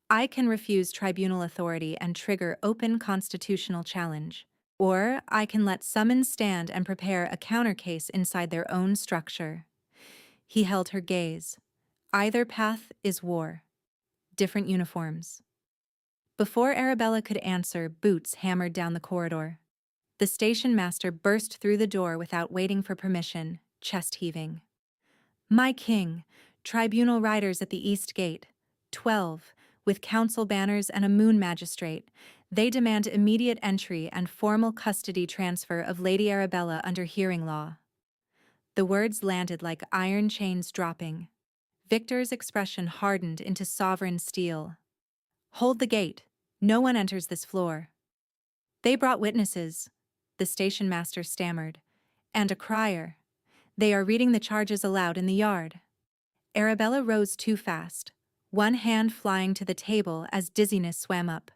I can refuse tribunal authority and trigger open constitutional challenge, or I can let summons stand and prepare a counter case inside their own structure. He held her gaze. Either path is war. Different uniforms. Before Arabella could answer, boots hammered down the corridor. The station master burst through the door without waiting for permission, chest heaving. My king, tribunal riders at the east gate, 12, with council banners and a moon magistrate. They demand immediate entry and formal custody transfer of Lady Arabella under hearing law. The words landed like iron chains dropping. Victor's expression hardened into sovereign steel. Hold the gate. No one enters this floor. They brought witnesses, the station master stammered, and a crier. They are reading the charges aloud in the yard. Arabella rose too fast, one hand flying to the table as dizziness swam up.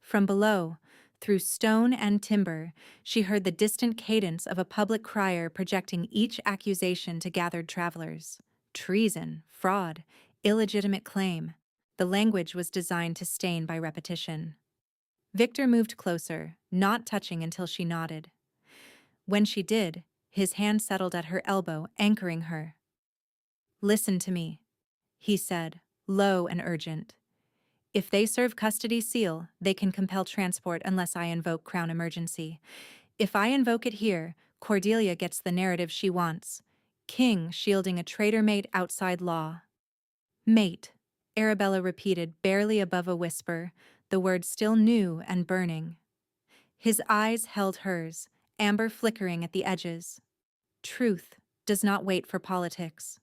From below, through stone and timber, she heard the distant cadence of a public crier projecting each accusation to gathered travelers. Treason, fraud, illegitimate claim. The language was designed to stain by repetition. Victor moved closer, not touching until she nodded. When she did, his hand settled at her elbow, anchoring her. Listen to me, he said, low and urgent. If they serve custody seal, they can compel transport unless I invoke Crown emergency. If I invoke it here, Cordelia gets the narrative she wants. King shielding a traitor mate outside law. Mate, Arabella repeated barely above a whisper, the word still new and burning. His eyes held hers, amber flickering at the edges. Truth does not wait for politics.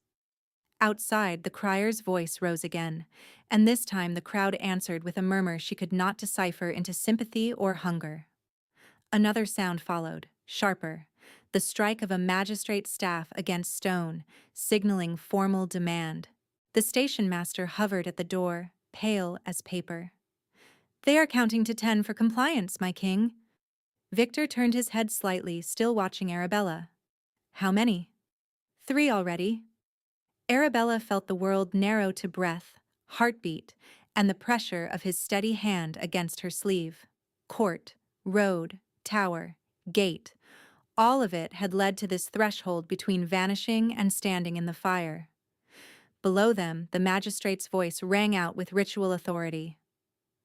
Outside, the crier's voice rose again, and this time the crowd answered with a murmur she could not decipher into sympathy or hunger. Another sound followed, sharper, the strike of a magistrate's staff against stone, signaling formal demand. The station master hovered at the door, pale as paper. They are counting to 10 for compliance, my king. Victor turned his head slightly, still watching Arabella. How many? 3 already. Arabella felt the world narrow to breath, heartbeat, and the pressure of his steady hand against her sleeve. Court, road, tower, gate, all of it had led to this threshold between vanishing and standing in the fire. Below them, the magistrate's voice rang out with ritual authority.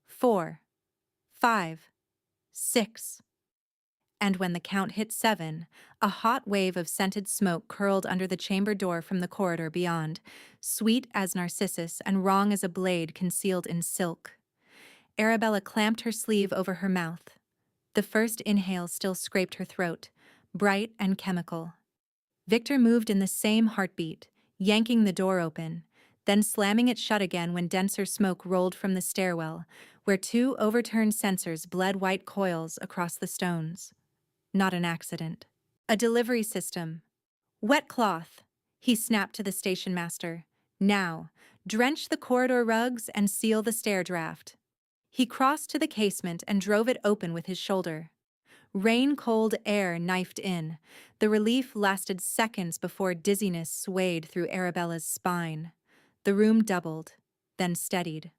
4, 5, 6. And when the count hit 7, a hot wave of scented smoke curled under the chamber door from the corridor beyond, sweet as narcissus and wrong as a blade concealed in silk. Arabella clamped her sleeve over her mouth. The first inhale still scraped her throat, bright and chemical. Victor moved in the same heartbeat, yanking the door open, then slamming it shut again when denser smoke rolled from the stairwell, where 2 overturned censers bled white coils across the stones. Not an accident. A delivery system. Wet cloth, he snapped to the station master. Now, drench the corridor rugs and seal the stair draft. He crossed to the casement and drove it open with his shoulder. Rain-cold air knifed in. The relief lasted seconds before dizziness swayed through Arabella's spine. The room doubled, then steadied.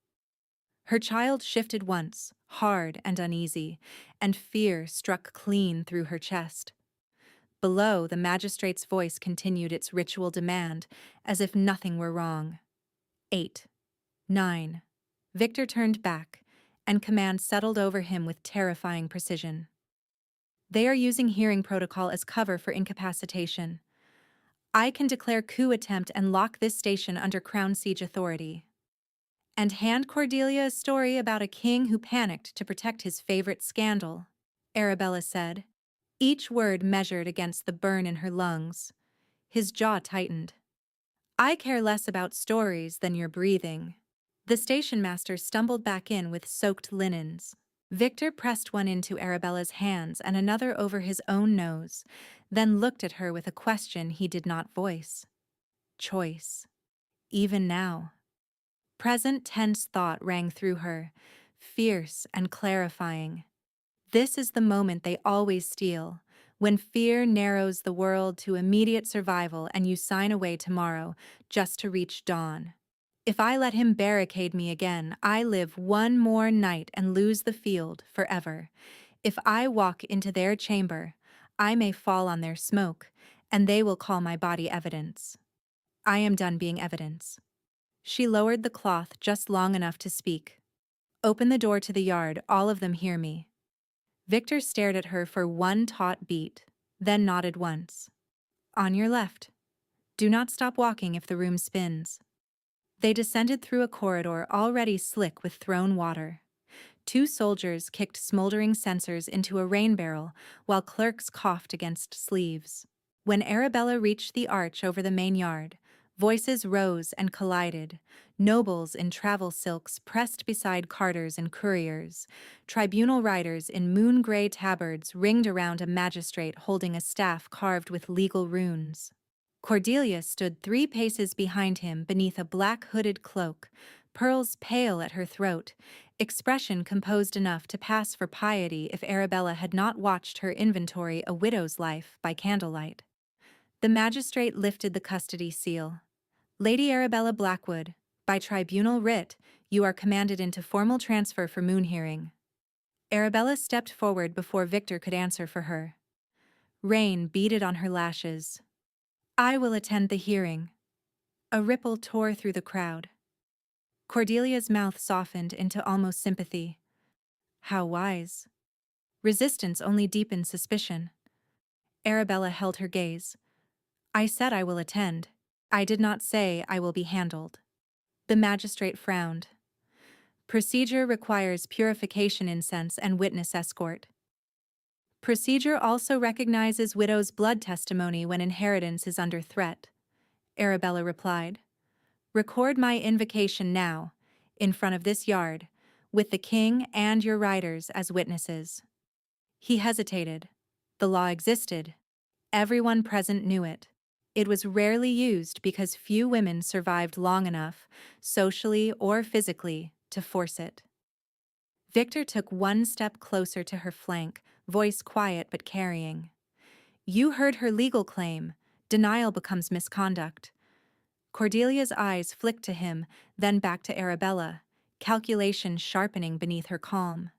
Her child shifted once, hard and uneasy, and fear struck clean through her chest. Below, the magistrate's voice continued its ritual demand, as if nothing were wrong. 8. 9. Victor turned back, and command settled over him with terrifying precision. They are using hearing protocol as cover for incapacitation. I can declare coup attempt and lock this station under Crown Siege authority. And hand Cordelia a story about a king who panicked to protect his favorite scandal, Arabella said, each word measured against the burn in her lungs. His jaw tightened. I care less about stories than your breathing. The station master stumbled back in with soaked linens. Victor pressed one into Arabella's hands and another over his own nose, then looked at her with a question he did not voice. Choice. Even now. Present tense thought rang through her, fierce and clarifying. This is the moment they always steal, when fear narrows the world to immediate survival and you sign away tomorrow just to reach dawn. If I let him barricade me again, I live one more night and lose the field forever. If I walk into their chamber, I may fall on their smoke, and they will call my body evidence. I am done being evidence. She lowered the cloth just long enough to speak. Open the door to the yard, all of them hear me. Victor stared at her for one taut beat, then nodded once. On your left. Do not stop walking if the room spins. They descended through a corridor already slick with thrown water. 2 soldiers kicked smoldering censers into a rain barrel while clerks coughed against sleeves. When Arabella reached the arch over the main yard, voices rose and collided. Nobles in travel silks pressed beside carters and couriers. Tribunal riders in moon-gray tabards ringed around a magistrate holding a staff carved with legal runes. Cordelia stood 3 paces behind him beneath a black hooded cloak, pearls pale at her throat, expression composed enough to pass for piety if Arabella had not watched her inventory A Widow's Life by candlelight. The magistrate lifted the custody seal. Lady Arabella Blackwood, by tribunal writ, you are commanded into formal transfer for moon hearing. Arabella stepped forward before Victor could answer for her. Rain beaded on her lashes. I will attend the hearing. A ripple tore through the crowd. Cordelia's mouth softened into almost sympathy. How wise. Resistance only deepened suspicion. Arabella held her gaze. I said I will attend. I did not say I will be handled. The magistrate frowned. Procedure requires purification incense and witness escort. Procedure also recognizes widow's blood testimony when inheritance is under threat, Arabella replied. Record my invocation now, in front of this yard, with the king and your riders as witnesses. He hesitated. The law existed. Everyone present knew it. It was rarely used because few women survived long enough, socially or physically, to force it. Victor took one step closer to her flank, voice quiet but carrying. You heard her legal claim. Denial becomes misconduct. Cordelia's eyes flicked to him, then back to Arabella, calculation sharpening beneath her calm.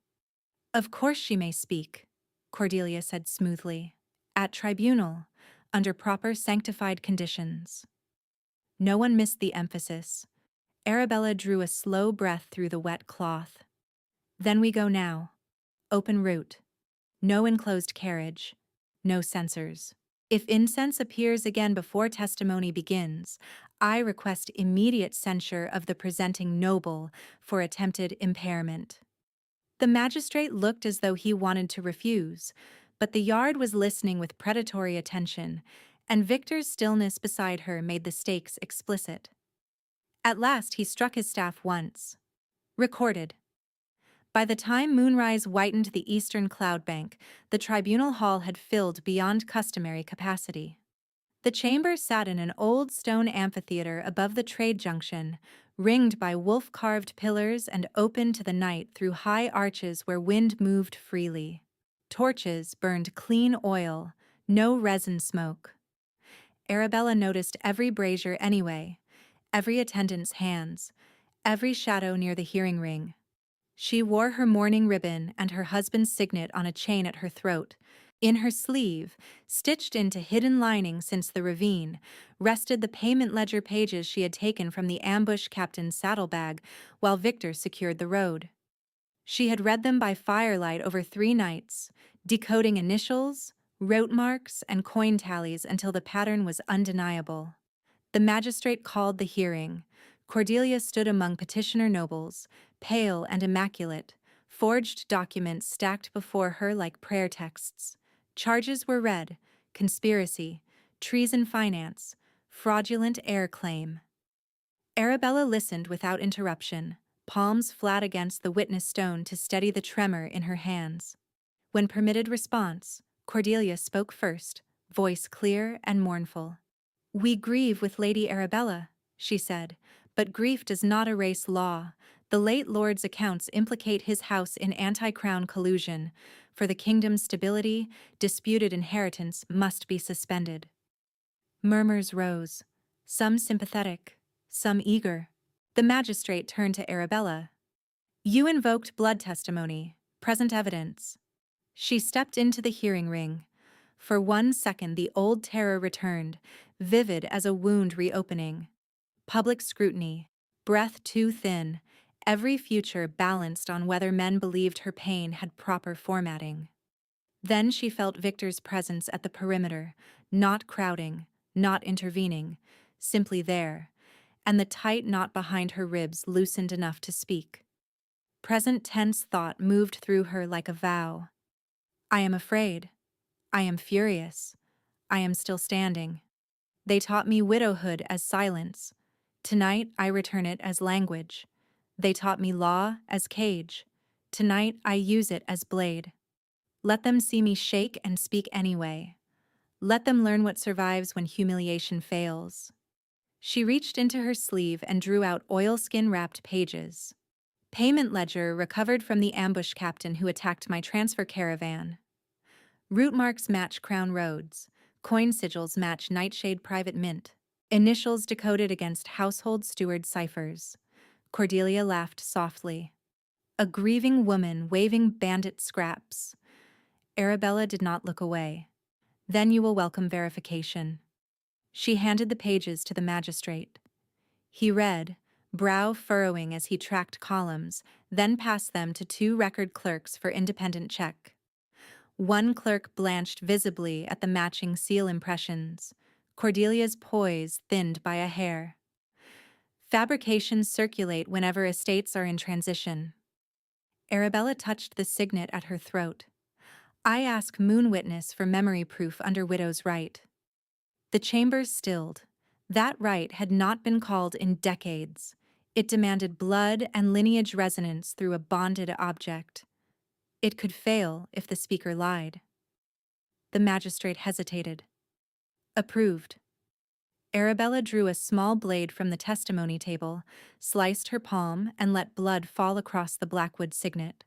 Of course she may speak, Cordelia said smoothly. At tribunal, under proper sanctified conditions. No one missed the emphasis. Arabella drew a slow breath through the wet cloth. Then we go now. Open route. No enclosed carriage. No censors. If incense appears again before testimony begins, I request immediate censure of the presenting noble for attempted impairment. The magistrate looked as though he wanted to refuse, but the yard was listening with predatory attention, and Victor's stillness beside her made the stakes explicit. At last he struck his staff once. Recorded. By the time moonrise whitened the eastern cloud bank, the tribunal hall had filled beyond customary capacity. The chamber sat in an old stone amphitheater above the trade junction, ringed by wolf-carved pillars and open to the night through high arches where wind moved freely. Torches burned clean oil, no resin smoke. Arabella noticed every brazier anyway, every attendant's hands, every shadow near the hearing ring. She wore her mourning ribbon and her husband's signet on a chain at her throat. In her sleeve, stitched into hidden lining since the ravine, rested the payment ledger pages she had taken from the ambush captain's saddlebag while Victor secured the road. She had read them by firelight over 3 nights, decoding initials, rote marks, and coin tallies until the pattern was undeniable. The magistrate called the hearing. Cordelia stood among petitioner nobles, pale and immaculate, forged documents stacked before her like prayer texts. Charges were read: conspiracy, treason finance, fraudulent heir claim. Arabella listened without interruption, palms flat against the witness stone to steady the tremor in her hands. When permitted response, Cordelia spoke first, voice clear and mournful. "We grieve with Lady Arabella," she said, "but grief does not erase law. The late lord's accounts implicate his house in anti-crown collusion. For the kingdom's stability, disputed inheritance must be suspended." Murmurs rose, some sympathetic, some eager. The magistrate turned to Arabella. "You invoked blood testimony, present evidence." She stepped into the hearing ring. For 1 second the old terror returned, vivid as a wound reopening. Public scrutiny, breath too thin, every future balanced on whether men believed her pain had proper formatting. Then she felt Victor's presence at the perimeter, not crowding, not intervening, simply there, and the tight knot behind her ribs loosened enough to speak. Present tense thought moved through her like a vow. "I am afraid. I am furious. I am still standing. They taught me widowhood as silence. Tonight I return it as language. They taught me law as cage. Tonight I use it as blade. Let them see me shake and speak anyway. Let them learn what survives when humiliation fails." She reached into her sleeve and drew out oilskin-wrapped pages. "Payment ledger recovered from the ambush captain who attacked my transfer caravan. Route marks match Crown Roads. Coin sigils match Nightshade Private Mint. Initials decoded against household steward ciphers." Cordelia laughed softly. "A grieving woman waving bandit scraps." Arabella did not look away. "Then you will welcome verification." She handed the pages to the magistrate. He read, brow furrowing as he tracked columns, then passed them to 2 record clerks for independent check. One clerk blanched visibly at the matching seal impressions. Cordelia's poise thinned by a hair. "Fabrications circulate whenever estates are in transition." Arabella touched the signet at her throat. "I ask Moon Witness for memory proof under widow's right." The chambers stilled. That right had not been called in decades. It demanded blood and lineage resonance through a bonded object. It could fail if the speaker lied. The magistrate hesitated. "Approved." Arabella drew a small blade from the testimony table, sliced her palm, and let blood fall across the blackwood signet.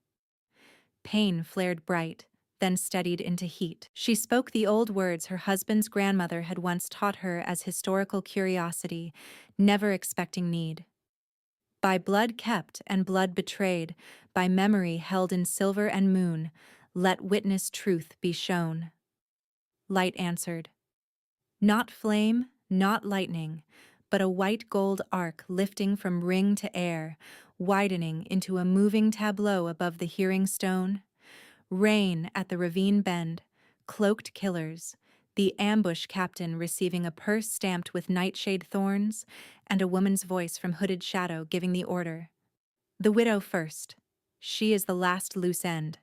Pain flared bright, then steadied into heat. She spoke the old words her husband's grandmother had once taught her as historical curiosity, never expecting need. "By blood kept and blood betrayed, by memory held in silver and moon, let witness truth be shown." Light answered. Not flame, not lightning, but a white gold arc lifting from ring to air, widening into a moving tableau above the hearing stone. Rain at the ravine bend, cloaked killers, the ambush captain receiving a purse stamped with nightshade thorns, and a woman's voice from hooded shadow giving the order. "The widow first. She is the last loose end."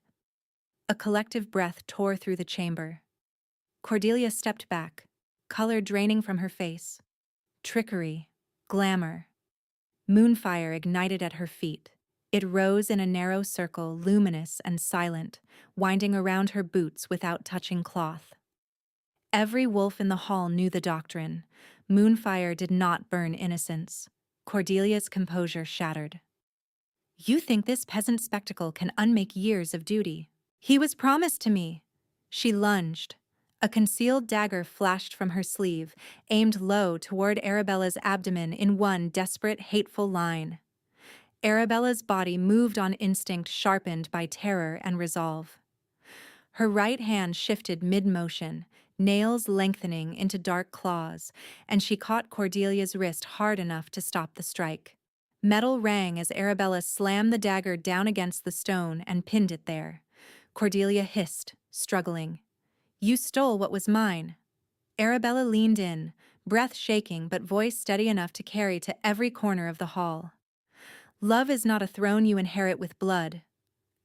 A collective breath tore through the chamber. Cordelia stepped back, color draining from her face. Trickery, glamour. Moonfire ignited at her feet. It rose in a narrow circle, luminous and silent, winding around her boots without touching cloth. Every wolf in the hall knew the doctrine. Moonfire did not burn innocence. Cordelia's composure shattered. "You think this peasant spectacle can unmake years of duty?" "He was promised to me." She lunged. A concealed dagger flashed from her sleeve, aimed low toward Arabella's abdomen in one desperate, hateful line. Arabella's body moved on instinct sharpened by terror and resolve. Her right hand shifted mid-motion, nails lengthening into dark claws, and she caught Cordelia's wrist hard enough to stop the strike. Metal rang as Arabella slammed the dagger down against the stone and pinned it there. Cordelia hissed, struggling. "You stole what was mine." Arabella leaned in, breath shaking but voice steady enough to carry to every corner of the hall. "Love is not a throne you inherit with blood."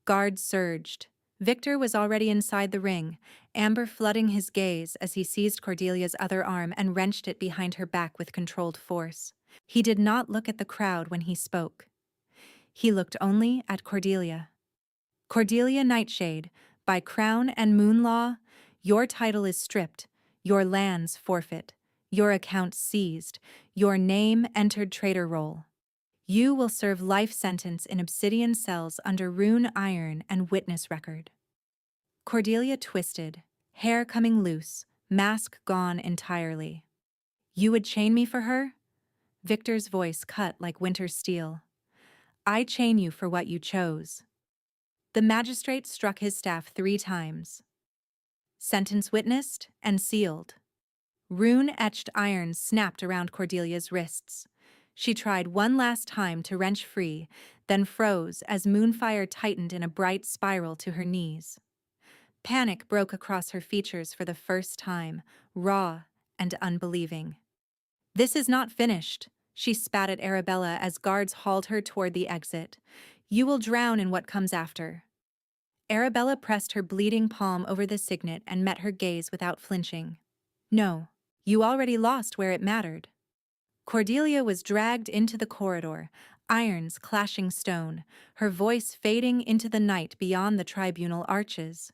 Guards surged. Victor was already inside the ring, amber flooding his gaze as he seized Cordelia's other arm and wrenched it behind her back with controlled force. He did not look at the crowd when he spoke. He looked only at Cordelia. "Cordelia Nightshade, by crown and moon law, your title is stripped, your lands forfeit, your accounts seized, your name entered traitor roll. You will serve life sentence in obsidian cells under rune iron and witness record." Cordelia twisted, hair coming loose, mask gone entirely. "You would chain me for her?" Victor's voice cut like winter steel. "I chain you for what you chose." The magistrate struck his staff 3 times. Sentence witnessed and sealed. Rune-etched iron snapped around Cordelia's wrists. She tried one last time to wrench free, then froze as moonfire tightened in a bright spiral to her knees. Panic broke across her features for the first time, raw and unbelieving. "This is not finished," she spat at Arabella as guards hauled her toward the exit. "You will drown in what comes after." Arabella pressed her bleeding palm over the signet and met her gaze without flinching. "No, you already lost where it mattered." Cordelia was dragged into the corridor, irons clashing stone, her voice fading into the night beyond the tribunal arches.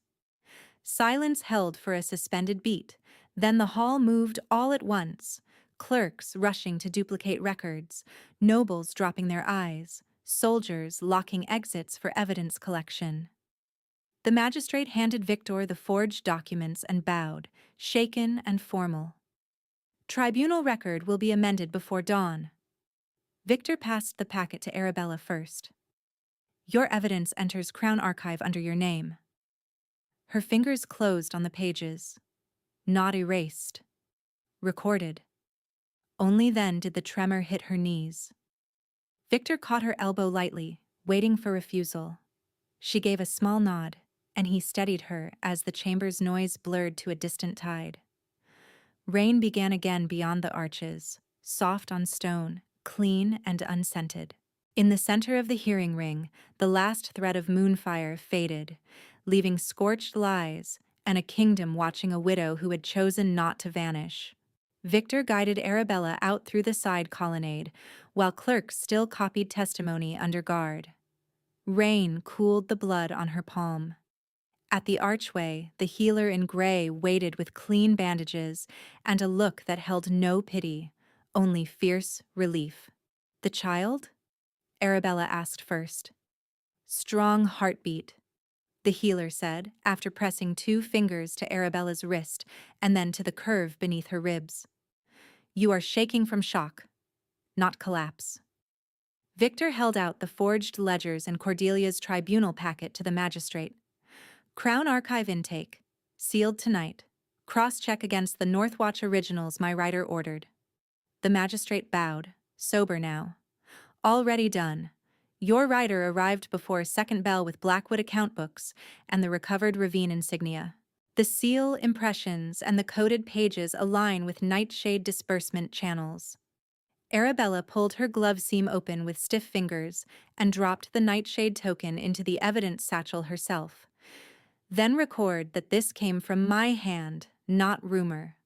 Silence held for a suspended beat, then the hall moved all at once, clerks rushing to duplicate records, nobles dropping their eyes, soldiers locking exits for evidence collection. The magistrate handed Victor the forged documents and bowed, shaken and formal. "Tribunal record will be amended before dawn." Victor passed the packet to Arabella first. "Your evidence enters Crown Archive under your name." Her fingers closed on the pages. Not erased. Recorded. Only then did the tremor hit her knees. Victor caught her elbow lightly, waiting for refusal. She gave a small nod, and he steadied her as the chamber's noise blurred to a distant tide. Rain began again beyond the arches, soft on stone, clean and unscented. In the center of the hearing ring, the last thread of moonfire faded, leaving scorched lies and a kingdom watching a widow who had chosen not to vanish. Victor guided Arabella out through the side colonnade, while clerks still copied testimony under guard. Rain cooled the blood on her palm. At the archway, the healer in gray waited with clean bandages and a look that held no pity, only fierce relief. "The child?" Arabella asked first. "Strong heartbeat," the healer said, after pressing 2 fingers to Arabella's wrist and then to the curve beneath her ribs. "You are shaking from shock, not collapse." Victor held out the forged ledgers and Cordelia's tribunal packet to the magistrate. "Crown Archive intake. Sealed tonight. Cross-check against the Northwatch originals my writer ordered." The magistrate bowed, sober now. "Already done. Your writer arrived before second bell with Blackwood account books and the recovered Ravine insignia. The seal, impressions, and the coded pages align with Nightshade disbursement channels." Arabella pulled her glove seam open with stiff fingers and dropped the Nightshade token into the evidence satchel herself. "Then record that this came from my hand, not rumor."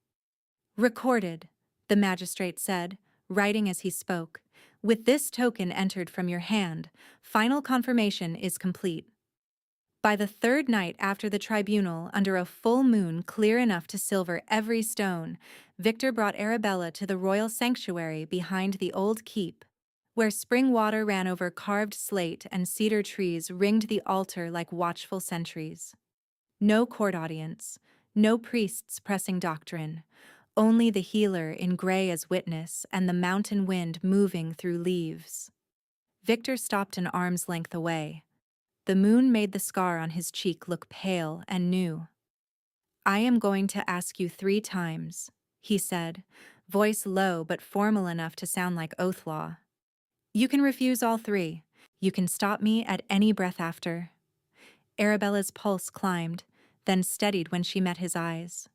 "Recorded," the magistrate said, writing as he spoke. "With this token entered from your hand, final confirmation is complete." By the 3rd night after the tribunal, under a full moon clear enough to silver every stone, Victor brought Arabella to the royal sanctuary behind the old keep, where spring water ran over carved slate and cedar trees ringed the altar like watchful sentries. No court audience, no priests pressing doctrine, only the healer in gray as witness and the mountain wind moving through leaves. Victor stopped an arm's length away. The moon made the scar on his cheek look pale and new. "I am going to ask you 3 times," he said, voice low but formal enough to sound like oath law. "You can refuse all 3. You can stop me at any breath after." Arabella's pulse climbed, then steadied when she met his eyes.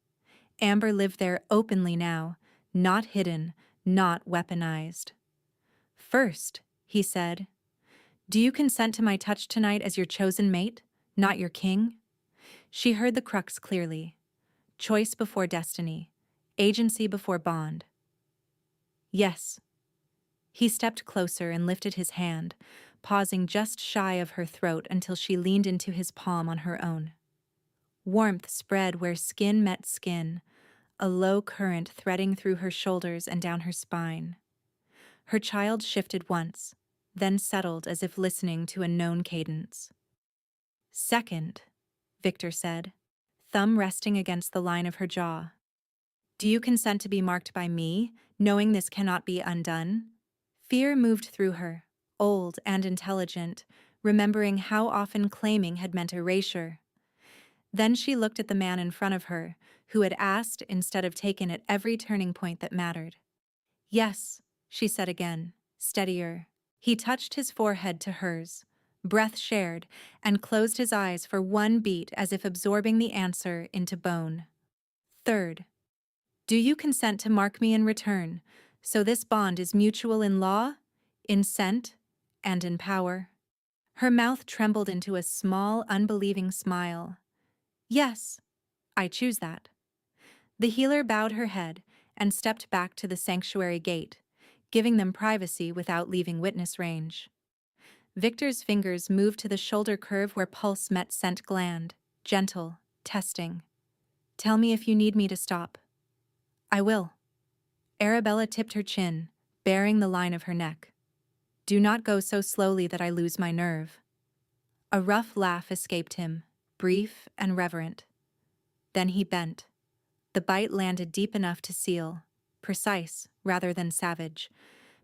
Amber lived there openly now, not hidden, not weaponized. "First," he said, "do you consent to my touch tonight as your chosen mate, not your king?" She heard the crux clearly. Choice before destiny. Agency before bond. "Yes." He stepped closer and lifted his hand, pausing just shy of her throat until she leaned into his palm on her own. Warmth spread where skin met skin, a low current threading through her shoulders and down her spine. Her child shifted once, then settled as if listening to a known cadence. "Second," Victor said, thumb resting against the line of her jaw. "Do you consent to be marked by me, knowing this cannot be undone?" Fear moved through her, old and intelligent, remembering how often claiming had meant erasure. Then she looked at the man in front of her, who had asked instead of taken at every turning point that mattered. "Yes," she said again, steadier. He touched his forehead to hers, breath shared, and closed his eyes for one beat as if absorbing the answer into bone. "Third, do you consent to mark me in return, so this bond is mutual in law, in scent, and in power?" Her mouth trembled into a small, unbelieving smile. "Yes, I choose that." The healer bowed her head and stepped back to the sanctuary gate, giving them privacy without leaving witness range. Victor's fingers moved to the shoulder curve where pulse met scent gland, gentle, testing. "Tell me if you need me to stop." "I will." Arabella tipped her chin, baring the line of her neck. "Do not go so slowly that I lose my nerve." A rough laugh escaped him, brief and reverent. Then he bent. The bite landed deep enough to seal, precise rather than savage.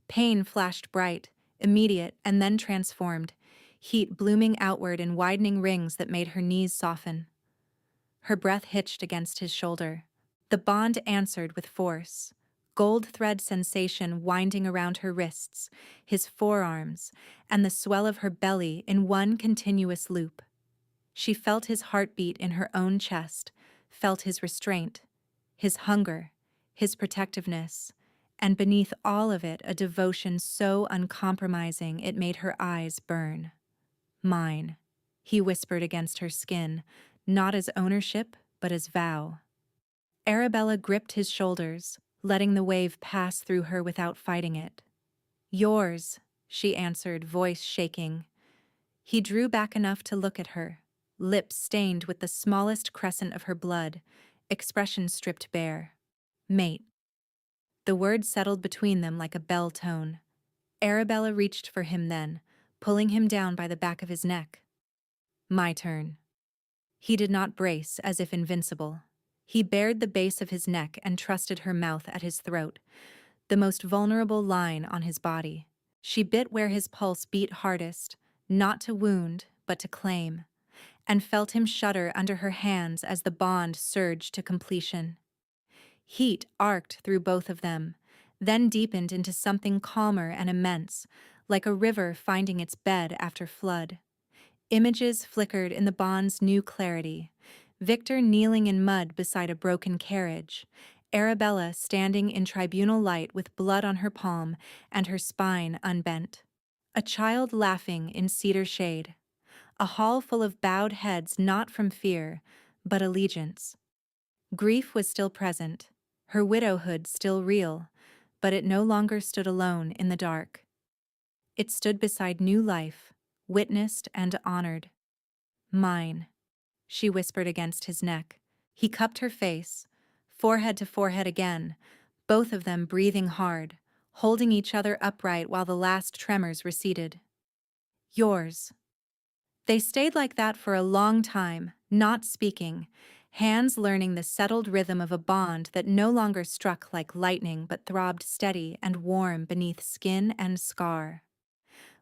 Pain flashed bright, immediate, and then transformed, heat blooming outward in widening rings that made her knees soften. Her breath hitched against his shoulder. The bond answered with force. Gold thread sensation winding around her wrists, his forearms, and the swell of her belly in one continuous loop. She felt his heartbeat in her own chest, felt his restraint, his hunger, his protectiveness, and beneath all of it a devotion so uncompromising it made her eyes burn. "Mine," he whispered against her skin, not as ownership, but as vow. Arabella gripped his shoulders, letting the wave pass through her without fighting it. "Yours," she answered, voice shaking. He drew back enough to look at her, lips stained with the smallest crescent of her blood, expression stripped bare. "Mate." The word settled between them like a bell tone. Arabella reached for him then, pulling him down by the back of his neck. "My turn." He did not brace as if invincible. He bared the base of his neck and trusted her mouth at his throat, the most vulnerable line on his body. She bit where his pulse beat hardest, not to wound, but to claim, and felt him shudder under her hands as the bond surged to completion. Heat arced through both of them, then deepened into something calmer and immense, like a river finding its bed after flood. Images flickered in the bond's new clarity. Victor kneeling in mud beside a broken carriage, Arabella standing in tribunal light with blood on her palm and her spine unbent. A child laughing in cedar shade. A hall full of bowed heads not from fear, but allegiance. Grief was still present, her widowhood still real, but it no longer stood alone in the dark. It stood beside new life, witnessed and honored. "Mine," she whispered against his neck. He cupped her face, forehead to forehead again, both of them breathing hard, holding each other upright while the last tremors receded. "Yours." They stayed like that for a long time, not speaking, hands learning the settled rhythm of a bond that no longer struck like lightning but throbbed steady and warm beneath skin and scar.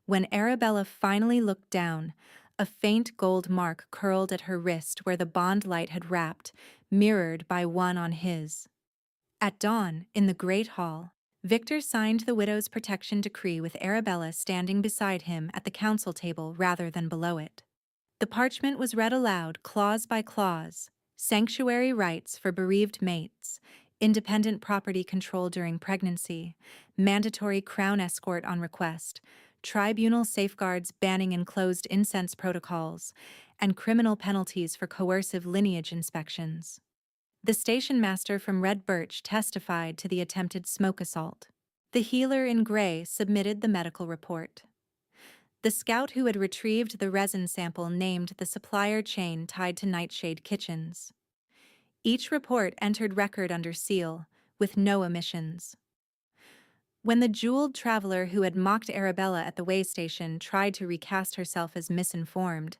When Arabella finally looked down, a faint gold mark curled at her wrist where the bond light had wrapped, mirrored by one on his. At dawn, in the Great Hall, Victor signed the widow's protection decree with Arabella standing beside him at the council table rather than below it. The parchment was read aloud, clause by clause: sanctuary rights for bereaved mates, independent property control during pregnancy, mandatory crown escort on request, tribunal safeguards banning enclosed incense protocols, and criminal penalties for coercive lineage inspections. The station master from Red Birch testified to the attempted smoke assault. The healer in gray submitted the medical report. The scout who had retrieved the resin sample named the supplier chain tied to Nightshade Kitchens. Each report entered record under seal, with no omissions. When the jeweled traveler who had mocked Arabella at the way station tried to recast herself as misinformed,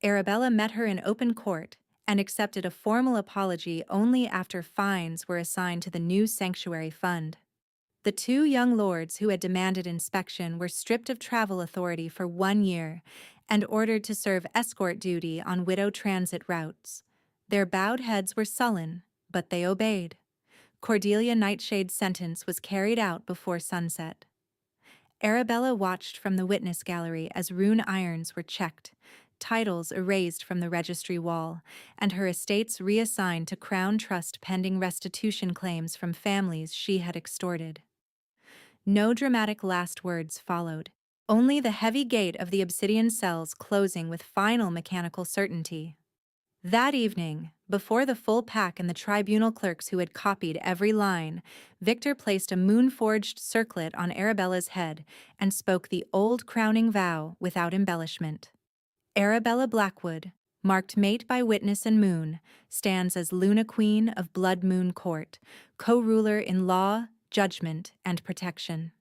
Arabella met her in open court and accepted a formal apology only after fines were assigned to the new sanctuary fund. The two young lords who had demanded inspection were stripped of travel authority for 1 year and ordered to serve escort duty on widow transit routes. Their bowed heads were sullen, but they obeyed. Cordelia Nightshade's sentence was carried out before sunset. Arabella watched from the witness gallery as rune irons were checked, titles erased from the registry wall, and her estates reassigned to Crown Trust pending restitution claims from families she had extorted. No dramatic last words followed, only the heavy gate of the obsidian cells closing with final mechanical certainty. That evening, before the full pack and the tribunal clerks who had copied every line, Victor placed a moon-forged circlet on Arabella's head and spoke the old crowning vow without embellishment. Arabella Blackwood, marked mate by witness and moon, stands as Luna Queen of Blood Moon Court, co-ruler in law, judgment, and protection.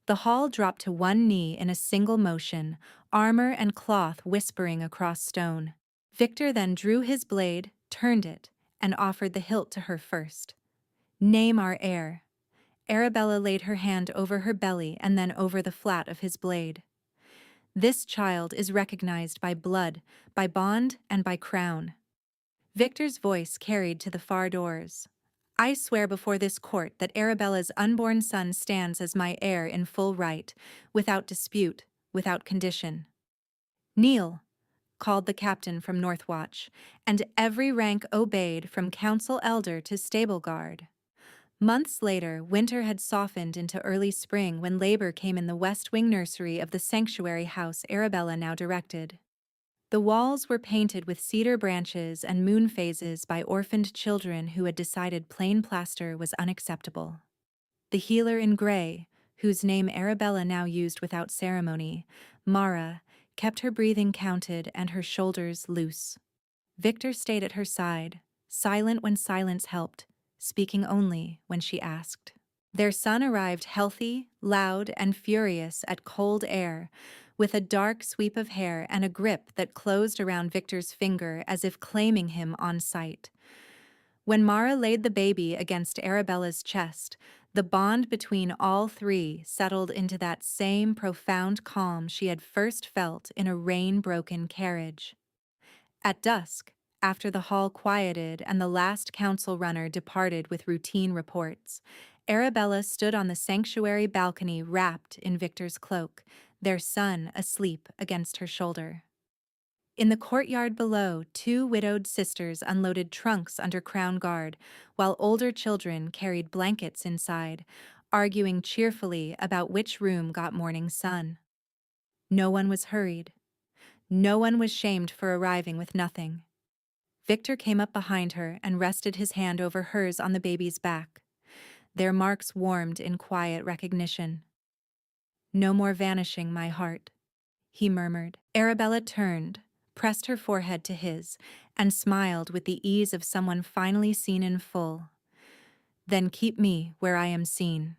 The hall dropped to one knee in a single motion, armor and cloth whispering across stone. Victor then drew his blade, turned it, and offered the hilt to her first. Name our heir. Arabella laid her hand over her belly and then over the flat of his blade. This child is recognized by blood, by bond, and by crown. Victor's voice carried to the far doors. I swear before this court that Arabella's unborn son stands as my heir in full right, without dispute, without condition. Kneel, called the captain from Northwatch, and every rank obeyed from council elder to stable guard. Months later, winter had softened into early spring when labor came in the West Wing nursery of the sanctuary house Arabella now directed. The walls were painted with cedar branches and moon phases by orphaned children who had decided plain plaster was unacceptable. The healer in gray, whose name Arabella now used without ceremony, Mara, kept her breathing counted and her shoulders loose. Victor stayed at her side, silent when silence helped, speaking only when she asked. Their son arrived healthy, loud, and furious at cold air, with a dark sweep of hair and a grip that closed around Victor's finger as if claiming him on sight. When Mara laid the baby against Arabella's chest, the bond between all three settled into that same profound calm she had first felt in a rain-broken carriage. At dusk, after the hall quieted and the last council runner departed with routine reports, Arabella stood on the sanctuary balcony wrapped in Victor's cloak, their son asleep against her shoulder. In the courtyard below, two widowed sisters unloaded trunks under crown guard, while older children carried blankets inside, arguing cheerfully about which room got morning sun. No one was hurried. No one was shamed for arriving with nothing. Victor came up behind her and rested his hand over hers on the baby's back. Their marks warmed in quiet recognition. No more vanishing, my heart, he murmured. Arabella turned, pressed her forehead to his, and smiled with the ease of someone finally seen in full. Then keep me where I am seen.